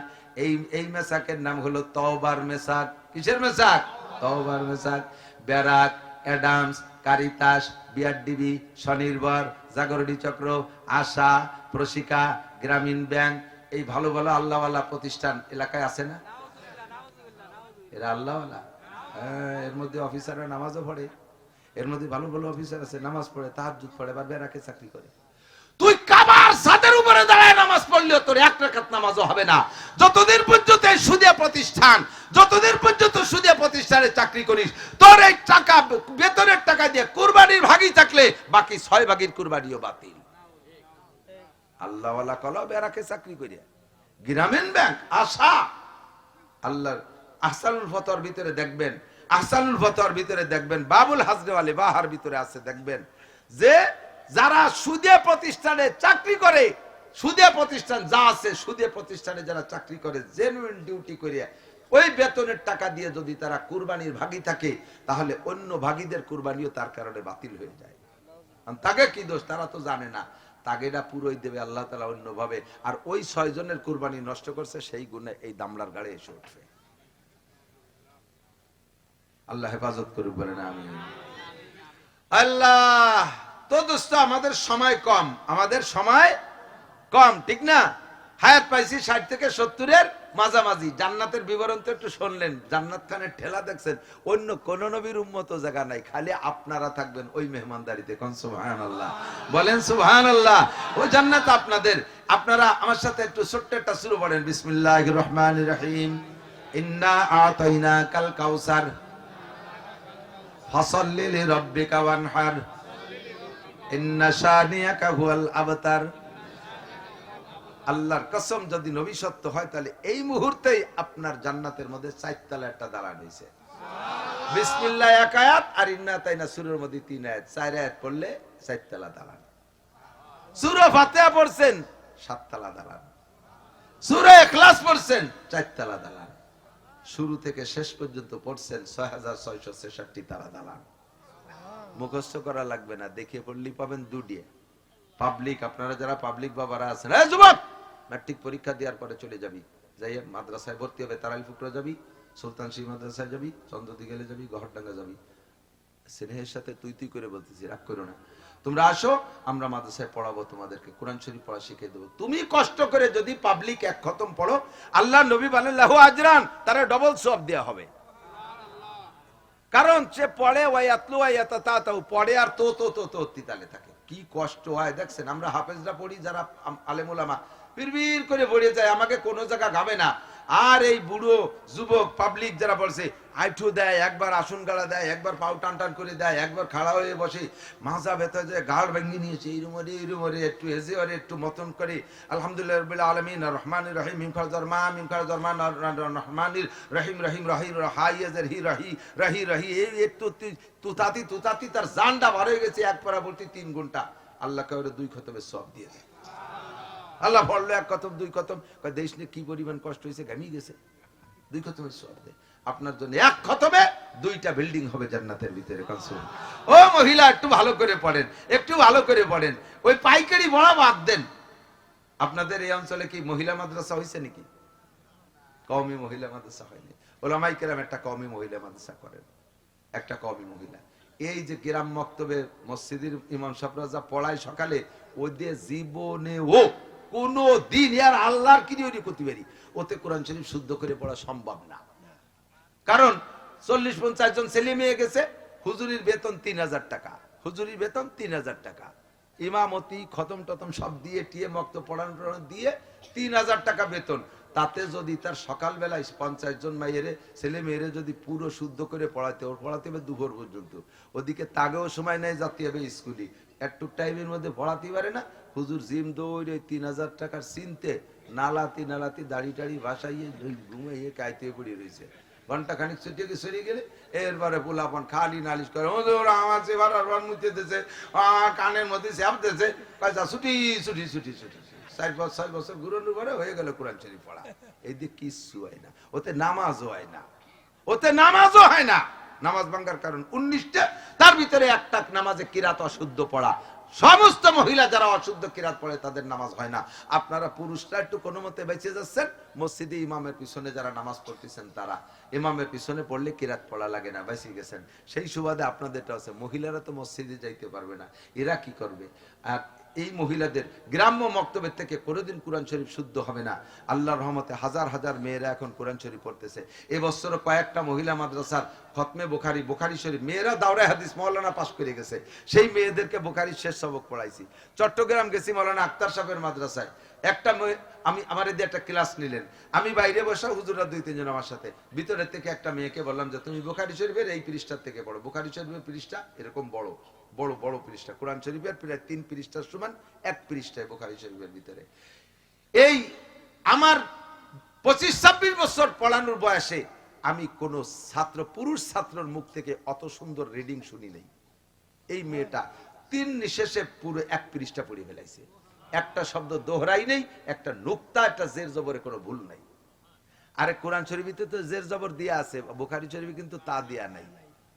এই মেসাকের নাম হলো তওবার মেসাক। কিসের মেসাক? তওবার মেসাক। ব্যারাক, অ্যাডামস, কারিতাস, বিআরডিবি, স্বনির্ভর, জাগরণী চক্র, আশা, প্রশিকা, গ্রামীণ ব্যাংক, এই ভালো ভালো আল্লাহওয়ালা প্রতিষ্ঠান এলাকায় আছে না? এরা আল্লাহওয়ালা। এর মধ্যে অফিসাররা নামাজও পড়ে, এর মধ্যে ভালো ভালো অফিসার আছে, নামাজ পড়ে, তাহাজ্জুদ পড়ে, বা বেরাকে চাকরি করে। তুই কাবার ছাদের উপরে দাঁড়ায় নামাজ পড়লেও তোর এক রাকাত নামাজও হবে না যতদিন পর্যন্ত এই সুদিয়া প্রতিষ্ঠান, যতদিন পর্যন্ত সুদিয়া প্রতিষ্ঠানে চাকরি করিস। তোর এই টাকা, বেতনের টাকা দিয়ে কুরবানির ভাগই থাকলে বাকি 6 ভাগের কুরবানিও বাতিল। আল্লাহওয়ালা কলা বেরাকে চাকরি করে, গ্রামীণ ব্যাংক, আশা, আল্লাহর আহসানুল ফতর ভিতরে দেখবেন, আহসানুল ফতর ভিতরে দেখবেন, বাবুল হাজরেওয়ালি বাহার ভিতরে আছে, দেখবেন যে যারা সুদে প্রতিষ্ঠানে চাকরি করে, সুদে প্রতিষ্ঠান যা আছে, সুদে প্রতিষ্ঠানে যারা চাকরি করে, জেনুইন ডিউটি করে ওই বেতনের টাকা দিয়ে যদি তারা কুরবানির ভাগী থাকে, তাহলে অন্য ভাগীদের কুরবানিও তার কারণে বাতিল হয়ে যায়। তাকে কি দোষ? তারা তো জানে না, তাগেটা পুরোই দেবে আল্লাহ তাআলা অন্যভাবে। আর ওই 6 জনের কুরবানি নষ্ট করছে, সেই গুণে এই দামলার গাড়ে এসে উঠবে। আল্লাহ হেফাজত করুক, বলেন আমিন। আল্লাহ তো দোস্ত, আমাদের সময় কম, আমাদের সময় কম, ঠিক না? হায়াত পাইছি 60 থেকে 70-এর মাঝামাঝি। জান্নাতের বিবরণ তো একটু শুনলেন, জান্নাত খানের ঠেলা দেখছেন, অন্য কোন নবীর উম্মত জায়গা নাই, খালি আপনারা থাকবেন ওই মেহমানদারিতে। কোন সুবহানাল্লাহ, বলেন সুবহানাল্লাহ। ওই জান্নাত আপনাদের। আপনারা আমার সাথে একটু ছোট্ট একটা শুরু করেন, বিসমিল্লাহির রহমানির রহিম। ইন্না আতাইনাকাল কাউসার ফাসাল্লি লিরাব্বিকা ওয়ানহার ইন্না শানিয়াকা হুয়াল আবতার। আল্লাহর কসম, যদি নবী সত্য হয় তাহলে এই মুহূর্তেই আপনার জান্নাতের মধ্যে 4 তলা একটা দালান হইছে। বিসমিল্লাহ 1 আয়াত, আর ইন্না তাইনা সূরার মধ্যে 3 আয়াত, 4 আয়াত পড়লে 4 তলা দালান। সূরা ফাতিহা পড়ছেন 7 তলা দালান, সূরা ইখলাস পড়ছেন 4 তলা দালান, শুরু থেকে শেষ পর্যন্ত পড়ছেন 6666 তলা দালান। মুখস্থ করা লাগবে না, দেখে পড়লেই পাবেন 2 দিয়ে। পাবলিক, আপনারা যারা পাবলিক বাবারা আছেন, এই যুবক, ম্যাট্রিক পরীক্ষা দেওয়ার পরে চলে যাবি, যাই মাদ্রাসায় ভর্তি হবে, তারাইল ফুকরা যাবি, সুলতান সিং মাদ্রাসায় যাবি, চন্দ্রদি গেলে যাবি, গহরডাঙ্গা যাবি। স্নেহের সাথে তুই তুই করে বলতেছি, রাগ করো না। তোমরা আসো, আমরা মাদ্রাসায় পড়াবো, তোমাদেরকে কোরআন শরীফ পড়া শিখিয়ে দেবো। তুমি কষ্ট করে যদি পাবলিক 1 খতম পড়ো, আল্লাহ নবী বলেন লাহু আজরান, তারা ডবল সওয়াব দেয়া হবে। কারণ সে পড়ে, ওয়ায়াতলু ওয়ায়াতাতাউ, পড়ে আর তো তো তো তো তিতালে থাকে। কি কষ্ট হয় দেখছেন। আমরা হাফেজরা পড়ি, যারা আলেম ওলামা বিড়বিড় করে পড়ে যায়, আমাকে কোনো জায়গা গাবে না। আর এই বুড়ো যুবক পাবলিক যারা বলছে, আইঠু দেয়, একবার আসন গাড়া দেয়, একবার পাও টান টান করে দেয়, একবার খাড়া হয়ে বসে, মাথা ব্যথা যায়, গাড় ভেঙে নিয়েছে, এই রুমরে একটু হেসে ওরে একটু মতন করে, আলহামদুলিল্লাহ রাব্বিল আলামিন আর রহমানির রহিম, মিমকার জরমান, মিমকার জরমান, রহমানির রহিম, রহিম রহিম হাইয়াজের হি রহি রহি রহি, এই একটু তুতাতি তুতাতি তার জানটা বার হয়ে গেছে। 1 পারা বলতে 3 ঘন্টা, আল্লাহ কাউরে 2 খতমের সওয়াব দিয়ে দেয়। আল্লাহ পড়লো 1 খতম 2 খতম, দেশ নিয়ে কি পরিমাণ কষ্ট হয়েছে, ঘামিয়ে গেছে, 2 খতমের সওয়াব দেয়। আপনার জন্য 1 খতমে 2টা বিল্ডিং হবে জান্নাতের ভিতরে। ও মহিলা, একটু ভালো করে পড়েন, একটু ভালো করে পড়েন। ওই পাইকারি পড়া বাদ দেন। আপনাদের এই অঞ্চলে কি মহিলা মাদ্রাসা হয়েছে নাকি? কওমি মহিলা মাদ্রাসা হয়নি। ওলামায়ে কেরাম একটা কওমি মহিলা মাদ্রাসা করেন, একটা কওমি মহিলা। এই যে গ্রাম মক্তবে মসজিদের ইমাম সাহেবরা যা পড়ায় সকালে, ওই দিয়ে জীবনে ও কোনো দিন আর আল্লাহর কি নিয়ে করতে পারি, ওতে কোরআন শরীফ শুদ্ধ করে পড়া সম্ভব না। কারণ 40-50 জন ছেলে মেয়ে গেছে, হুজুরির বেতন 3000 টাকা, হুজুরির বেতন 3000 টাকা, ইমামতি খতম টতম সব দিয়ে টিয়ে মক্ত পড়ানো দিয়ে 3000 টাকা বেতন। তাতে যদি তার সকাল বেলায় 50 জন মাইয়েরে ছেলে মেয়েরে যদি পুরো শুদ্ধ করে পড়াতে হবে দুপুর পর্যন্ত, ওদিকে তাগেও সময় নেই, যাতে হবে স্কুলে, একটু টাইমের মধ্যে পড়াতে পারে না। হুজুর জিম দৌড়ে 3000 টাকার চিনতে নালাতি নালাতি দাড়ি টাড়ি ভাসাইয়ে ঘুমাইয়ে কাইতে পড়ে রয়েছে। ঘন্টা খানিক ছুটিয়ে সরিয়ে গেলে এরপরে পোলাপন খালি নালিশ করে, আমার মুতেছে, কানের মধ্যে চাপতেছে, ছুটি ছুটি ছুটি ছুটি। 4-6 বছর ঘুরানোর পরে হয়ে গেল কোরআন শরীফ পড়া। এই দিয়ে কিচ্ছু হয় না, ওতে নামাজও হয় না, ওতে নামাজও হয় না। নামাজ ভাঙ্গার কারণ 19টা, তার ভিতরে একটা নামাজে কিরাত অশুদ্ধ পড়া, সমস্ত মহিলা যারা অশুদ্ধ কিরাত পড়ে তাদের নামাজ হয় না। আপনারা পুরুষরা একটু কোনো মতে বেঁচে যাচ্ছেন, মসজিদে ইমামের পিছনে যারা নামাজ পড়তেছেন তারা ইমামের পিছনে পড়লে কিরাত পড়া লাগে না, বেঁচে গেছেন। সেই সুবাদে আপনাদেরটা আছে। মহিলারা তো মসজিদে যাইতে পারবে না, এরা কি করবে? আর এই মহিলাদের গ্রাম্য মক্তবের থেকে কোনোদিন কোরআন শরীফ শুদ্ধ হবে না। আল্লাহর রহমতে হাজার হাজার মেয়েরা এখন কোরআন শরীফ পড়তেছে। এবছর কয়েকটা মহিলা মাদ্রাসার খতমে বোখারি শরীফ মেয়েরা দাওরায়ে হাদিস মাওলানা পাশ করে গেছে, সেই মেয়েদেরকে বোখারির শেষ সবক পড়াইছি। চট্টগ্রাম গেছি মাওলানা আক্তার সাহেবের মাদ্রাসায়, একটা আমি আমার এদিকে একটা ক্লাস নিলেন, আমি বাইরে বসা, হুজুররা 2-3 জন আমার সাথে, ভিতরের থেকে একটা মেয়েকে বললাম যে তুমি বোখারি শরীফের এই পৃষ্ঠার থেকে পড়ো। বোখারি শরীফের পৃষ্ঠা এরকম বড় বড় বড় পৃষ্ঠা, কোরআন শরীফের প্রায় 3 পৃষ্ঠার সমান 1 পৃষ্ঠায় বোখারি শরীফের ভিতরে। এই আমার 25-26 বছর পড়ানোর বয়সে আমি কোন ছাত্র, পুরুষ ছাত্রের মুখ থেকে অত সুন্দর রিডিং শুনি নাই। এই মেয়েটা 3 নিঃশেষে পুরো 1 পৃষ্ঠা পড়ে ফেলাইছে, একটা শব্দ দোহরাই নেই, একটা নুক্তা, একটা জের জবরে কোনো ভুল নাই। আরে কোরআন শরীফে তো জের জবর দিয়া আছে, বুখারী শরীফে কিন্তু তা দিয়া নাই।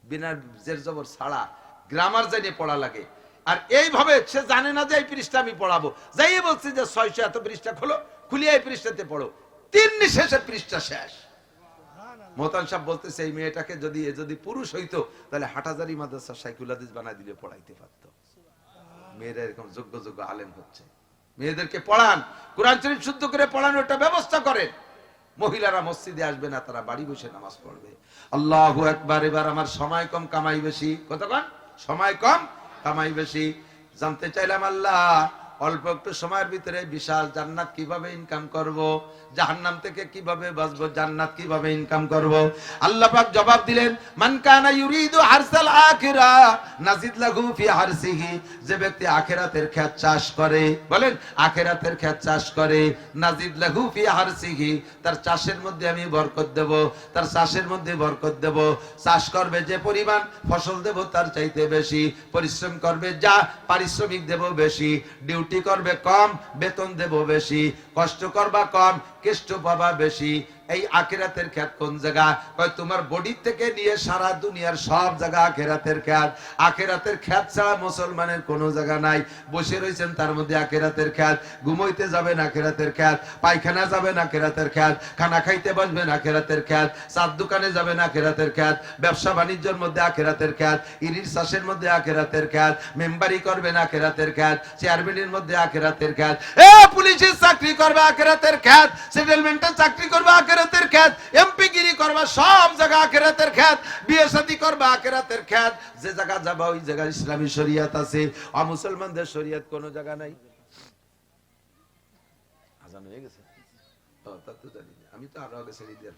বিনা জের জবর ছাড়া গ্রামার জানিয়ে পড়া লাগে। আর এইভাবে সে জানে না যে এই পৃষ্ঠা আমি পড়াবো, যাই বলছি যে 600 এত পৃষ্ঠা খোলো, খুলিয়ে এই পৃষ্ঠাতে পড়ো, 3 নিঃশেষে পৃষ্ঠা শেষ। মোহতান সাহেব বলতেছে এই মেয়েটাকে যদি পুরুষ হইতো তাহলে হাটহাজারী মাদ্রাসা শাইখুল হাদিস বানাই দিলে পড়াইতে পারতো। মেয়েরা এরকম যোগ্য যোগ্য আলেম হচ্ছে, মেয়েদেরকে পড়ান, কোরআন শরীফ শুদ্ধ করে পড়ানোর একটা ব্যবস্থা করেন। মহিলারা মসজিদে আসবে না, তারা বাড়ি বসে নামাজ পড়বে। আল্লাহু আকবার। এবার আমার সময় কম কামাই বেশি, কতক্ষণ সময় কম কামাই বেশি। জানতে চাইলাম আল্লাহ অল্প একটু সময়ের ভিতরে বিশাল জান্নাত কিভাবে ইনকাম করব, জাহান্নাম থেকে কিভাবে বাঁচবো, জান্নাত কিভাবে ইনকাম করব। আল্লাহ পাক জবাব দিলেন, মান কানা ইউরিদু হারসাল আখিরা নাজিদ লাহু ফি হারসিহি। যে ব্যক্তি আখিরাতের ক্ষেত চাষ করে, বলেন আখিরাতের ক্ষেত চাষ করে, নাজিদ লাহু ফি হারসিহি, তার চাষের মধ্যে আমি বরকত দেব, তার চাষের মধ্যে বরকত দেব। চাষ করবে যে পরিমাণ, ফসল দেব তার চাইতে বেশি। পরিশ্রম করবে যা, পারিশ্রমিক দেব বেশি। ডিউটি করবে কম, বেতন দেব বেশি। কষ্ট করবা কম, কেষ্ট পাবা বেশি। এই আখিরাতের খেত কোন জায়গা? কয় তোমার বডি থেকে নিয়ে সারা দুনিয়ার সব জায়গা আখিরাতের খেত। আখিরাতের খেত ছাড়া মুসলমানের কোনো জায়গা নাই। বসে রয়েছেন তার মধ্যে আখিরাতের খেত, ঘুমাইতে যাবেন আখিরাতের খেত, পায়খানা যাবেন আখিরাতের খেত, খানা খাইতে বসবেন আখিরাতের খেত, চার দোকানে যাবেন আখিরাতের খেত, ব্যবসা বাণিজ্যের মধ্যে আখিরাতের খেত, ইরির চাষের মধ্যে আখিরাতের খেত, মেম্বারি করবেন আখিরাতের খেত, চেয়ারম্যানের মধ্যে আখিরাতের খেত, পুলিশের চাকরি করবে আখিরাতের খেত, সেটেলমেন্টের চাকরি করবে আখিরাতের খেত, এমপি গিরি করবা, সব জায়গা আখিরাতের খেত, বিয়ে শাদী করবা আখিরাতের খেত। যে জায়গা যাবা ওই জায়গায় ইসলামী শরিয়ত আছে, অমুসলমানদের শরিয়ত কোনো জায়গা নাই। আজান হয়ে গেছে? তা তো জানি না, আমি তো আরো আগে ছেড়ে দিয়ে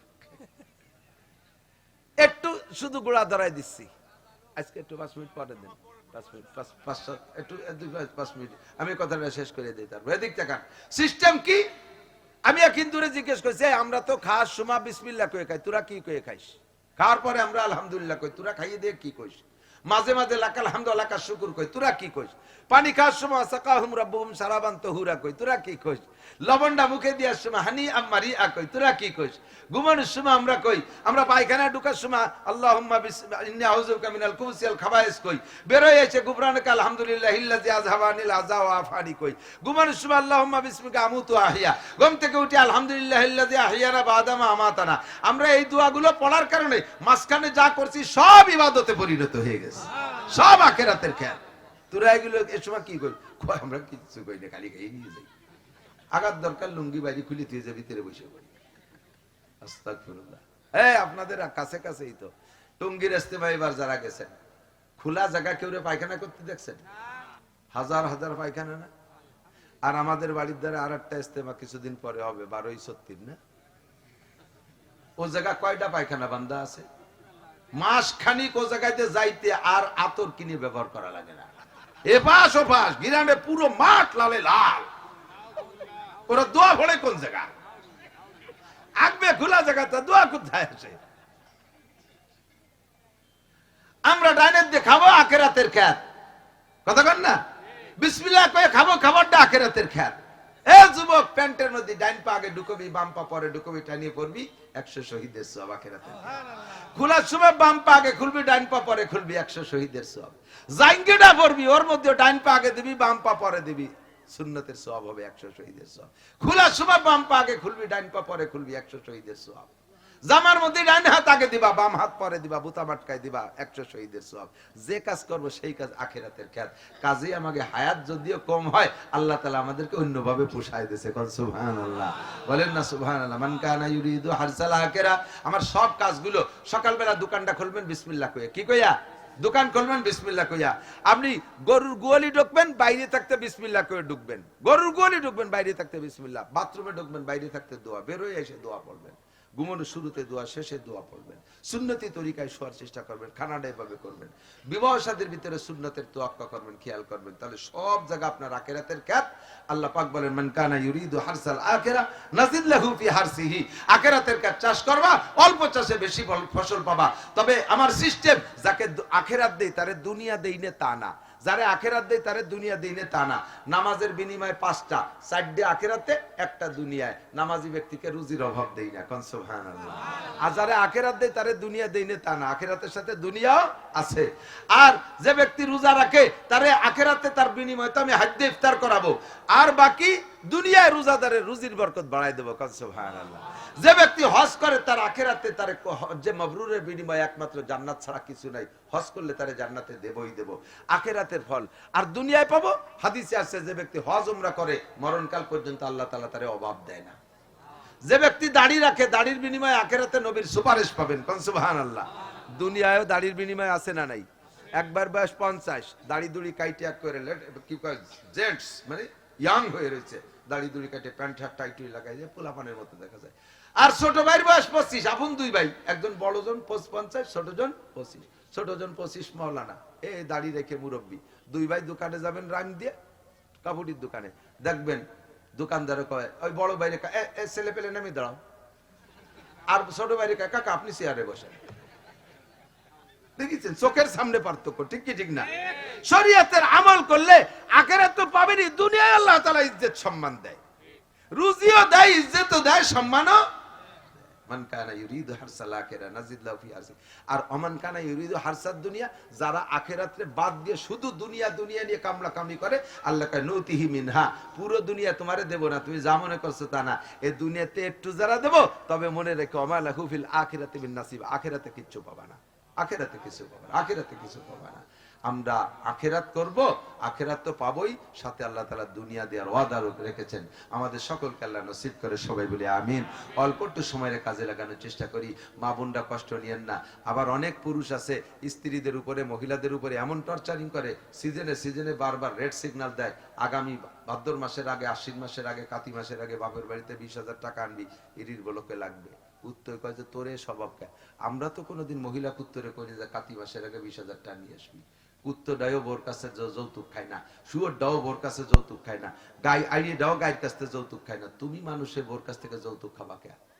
একটু শুধু গোড়া ধরাই দিচ্ছি। আজকে একটু 5 মিনিট পরে দেন, 5 মিনিট, 5 মিনিট আমি কথাটা শেষ করে দিই। তারপর এদিক তাকান, সিস্টেম কি? আমি এক হিন্দুরে জিজ্ঞেস করছি, আমরা তো খাওয়ার সময় বিসমিল্লাহ কয়ে খাই, তোরা কি কয়ে খাইস? খাওয়ার পরে আমরা আলহামদুলিল্লাহ কই, তোরা খাইয়ে দিয়ে কি কইস? মাঝে মাঝে লাকাল হামদ লাকা শুকুর কই, তোরা কি কইস? পানি খাওয়ার সময় সাকাহুম রাব্বুহুম শারাবান তাহুরা কই, তোরা কি কইস? লবণটা মুখে দেওয়ার সময় হানি আম্মারি আ কই, তোরা কি কইস? ঘুমানোর সময় আমরা কই, আমরা পায়খানা ঢোকার সময় আল্লাহুম্মা ইন্নী আউযুবিকা মিনাল খুবুসি ওয়াল খাবায়েস কই, বের হয়ে এসে গুফরানাকা আলহামদুলিল্লাহিল্লাযী আযহাবানিল আযা ওয়া আফানি কই, ঘুমানোর সময় আল্লাহুম্মা বিসমিকা আমুতু আহিয়া, ঘুম থেকে উঠে আলহামদুলিল্লাহিল্লাযী আহিয়ানা বা'দা মা আমাতানা। আমরা এই দোয়াগুলো পড়ার কারণে মাঝখানে যা করছি সব ইবাদতে পরিণত হয়ে গেছে, সব আখিরাতের খেয়াল। তোরা এগুলো এই সময় কি কই? আমরা কিছু কই না, খালি খাই নিয়ে যাই। আগার দরকার লুঙ্গি বাইরে খুলে তুই যে ভিতরে বসে পড়ি। আস্তাগফিরুল্লাহ। আপনাদের কাছে কাছেই তো টঙ্গীর ইস্তেমা এবার যারা গেছেন, খোলা জায়গা কেউ পায়খানা করতে দেখছেন? হাজার হাজার পায়খানা না? আর আমাদের বাড়ির দ্বারা আর একটা ইস্তেমা কিছুদিন পরে হবে, 12-36 না? ও জায়গা কয়টা পায়খানা বান্ধা আছে? মাস খানিক ও জায়গাতে যাইতে আর আতর কিনে ব্যবহার করা লাগে না। এপাশ ওপাশ গ্রামে পুরো মাঠ লালে লাল। ওরা দোয়া ভরে কোন জায়গা? আগবে খোলা জায়গাতে দোয়া কোথায় আছে? আমরা ডাইনের দিয়ে খাবো আখিরাতের খেত, কথা কন না? বিসমিল্লাহ কয়ে খাবো, খাবারটা আখিরাতের খেত। এ যুবক, প্যান্টের মধ্যে ডাইন পা আগে ঢুকবি, বাম পা পরে ঢুকবি, টানিয়ে পড়বি, 100 শহীদের সওয়াব আখিরাতে। খোলার সময় বাম পা আগে খুলবি, ডাইন পা পরে খুলবি, 100 শহীদের সওয়াব। জাঙ্গিটা পড়বি, ওর মধ্যে ডাইন পা আগে দিবি, বাম পা পরে দিবি, সুন্নতের সওয়াব হবে 100 শহীদের সওয়াব। খোলার সময় বাম পা আগে খুলবি, ডাইন পা পরে খুলবি, 100 শহীদের সওয়াব। জামার মধ্যে ডান হাত আগে দিবা, বাম হাত পরে দিবা, বুতাম আটকায় দিবা, 100 শহীদের সওয়াব। যে কাজ করবো সেই কাজ আখিরাতের কাজ। কাজে আমাকে হায়াত যদিও কম হয়, আল্লাহ তাআলা আমাদেরকে অন্যভাবে পোষায় দিয়েছে। কোন সুবহানাল্লাহ, বলেন না সুবহানাল্লাহ। মান কানা ইউরিদু হারসাল আখিরা, আমার সব কাজগুলো, সকালবেলা দোকানটা খুলবেন বিসমিল্লাহ কইয়া, কি কইয়া দোকান খুলবেন বিসমিল্লাহ কইয়া। আপনি গরুর গোয়ালি ঢুকবেন, বাইরে থাকতে বিসমিল্লাহ করে ঢুকবেন। গরুর গোয়ালি ঢুকবেন, বাইরে থাকতে বিসমিল্লাহ। বাথরুমে ঢুকবেন, বাইরে থাকতে দোয়া, বের হয়ে এসে দোয়া পড়বেন। ঘুমানোর শুরুতে দোয়া, শেষে দোয়া পড়বেন। সুন্নতি তরিকায় শোয়ার চেষ্টা করবেন, খানাটা এভাবে করবেন। বিবাহ শাদীর ভিতরে সুন্নতের তোয়াক্কা করবেন, খেয়াল করবেন। তাহলে সব জায়গা আপনার আখিরাতের খ্যাত। আল্লাহ পাক বলেন, মান কানা ইউরিদু হারসাল আখিরা নাজিদ লাহু ফি হারসিহি। আখিরাতের খ্যাত চাষ করবা, অল্প চাষে বেশি ফসল পাবা। তবে আমার সিস্টেম, যাকে আখিরাত দেই তারে দুনিয়া দেই না তা না, যারে আখিরাত দেই তারে দুনিয়া দেই না তা না। নামাজের বিনিময়ে 5টা, 4টে আখিরাতে, 1টা দুনিয়ায়। নামাজি ব্যক্তিকে রুজির অভাব দেই না। কোন সুবহানাল্লাহ। আর যারে আখিরাত দেই তারে দুনিয়া দেই না তা না, আখিরাতের সাথে দুনিয়াও আছে। আর যে ব্যক্তি রোজা রাখে, তারে আখিরাতে তার বিনিময়ে তো আমি হাজ্জে ইফতার করাবো, আর বাকি দুনিয়ায় রোজাদারের রুজির বরকত বাড়াই দেবো। কোন সুবহানাল্লাহ। যে ব্যক্তি হজ করে, তার আখিরাতে তার হজ্জে মাবরুরের বিনিময়ে একমাত্র জান্নাত ছাড়া কিছু নাই। হজ করলে তারে জান্নাতে দেবই দেব, আখিরাতের ফল। আর দুনিয়ায় পাবো, হাদিসে আছে, যে ব্যক্তি হজ উমরা করে মরণকাল পর্যন্ত আল্লাহ তাআলা তারে অভাব দেয় না। যে ব্যক্তি দাড়ি রাখে, দাড়ির বিনিময়ে আখিরাতে নবীর সুপারিশ পাবেন। কোন সুবহানাল্লাহ। দুনিয়ায়ও দাড়ির বিনিময় আছে না নাই? একবার বয়স 50, দাড়ি দুড়ি কাইটে এক করে কি কয় জেন্টস, মানে ইয়াং হয়ে রয়েছে, দাড়ি দুড়ি কাটে প্যান্ট শার্ট টাইটুই লাগাই যায়, পোলাপানের মতো দেখা যায়। আর ছোট ভাইয়ের বয়স 25, আপন দুই ভাই, একজন বড়জন 50, ছোটজন 25। ছোটজন 25 মাওলানা, এই দাড়ি রেখে মুরব্বী। দুই ভাই দোকানে যাবেন রাং দিয়ে, কাপড়ির দোকানে, দেখবেন দোকানদার কয়, ওই বড় ভাইরে ছেলে পেলে নেমে দাঁড়াও। আর ছোট ভাইরে কয়, কাকা আপনি চেয়ারে বসেন। দেখেছেন চোখের সামনে পার্থক্য, ঠিক কি ঠিক না? শরীয়তের আমল করলে আখিরাত তো পাবেনই, দুনিয়ায় আল্লাহ তাআলা ইজ্জত সম্মান দেয়, রুজিও দেয়, ইজ্জতও দেয়, সম্মানও। মান কানা ইউরিদু হারসাল আখিরা নাজিদ লাহু ফি হারসি। আর অমান কানা ইউরিদু হারসাদ দুনিয়া, যারা আখিরাতরে বাদ দিয়ে শুধু দুনিয়া দুনিয়া নিয়ে কামলা কামলি করে, আল্লাহ কয় নুতিহি মিনহা, পুরো দুনিয়া তোমারে দেব না, তুমি যা মনে করছো তা না। এই দুনিয়াতে একটু যারা দেব, তবে মনে রেখো ওমা লাহু ফিল আখিরাতি মিন নাসিব, আখিরাতে কিচ্ছু পাবা না, আখিরাতে কিছু পাবা না, আখিরাতে কিছু পাবা না। আমরা আখিরাত করব, আখিরাত তো পাবোই, সাথে আল্লাহ তাআলা দুনিয়া দেওয়ার ওয়াদা রেখেছেন। আমাদের সকলকে আল্লাহ নসিব করে, সবাই বলি আমিন। অল্প একটু সময়ের কাজে লাগানোর চেষ্টা করি। মা বোনরা কষ্ট নিয়েন না। আবার অনেক পুরুষ আছে স্ত্রীদের উপরে, মহিলাদের উপরে এমন টর্চারিং করে, সিজনে সিজনে বারবার রেড সিগন্যাল দেয়, আগামী ভাদ্র মাসের আগে, আশ্বিন মাসের আগে, কাতি মাসের আগে বাপের বাড়িতে 20,000 টাকা আনবি, ইরির বলকে লাগবে। উত্তর কয় যে তোরে স্বভাব কে? আমরা তো কোনোদিন মহিলা উত্তরে কই যে কাতি মাসের আগে 20,000 টাকা নিয়ে আসবি। কুত্তটাও বোর কাছে যৌতুক খায় না, শুয়োরটাও বোর কাছে যৌতুক খায় না, গাই আইডিয়াটাও গায়ের কাছ থেকে যৌতুক খায় না। তুমি মানুষের বোর কাছ থেকে যৌতুক খাবা কে?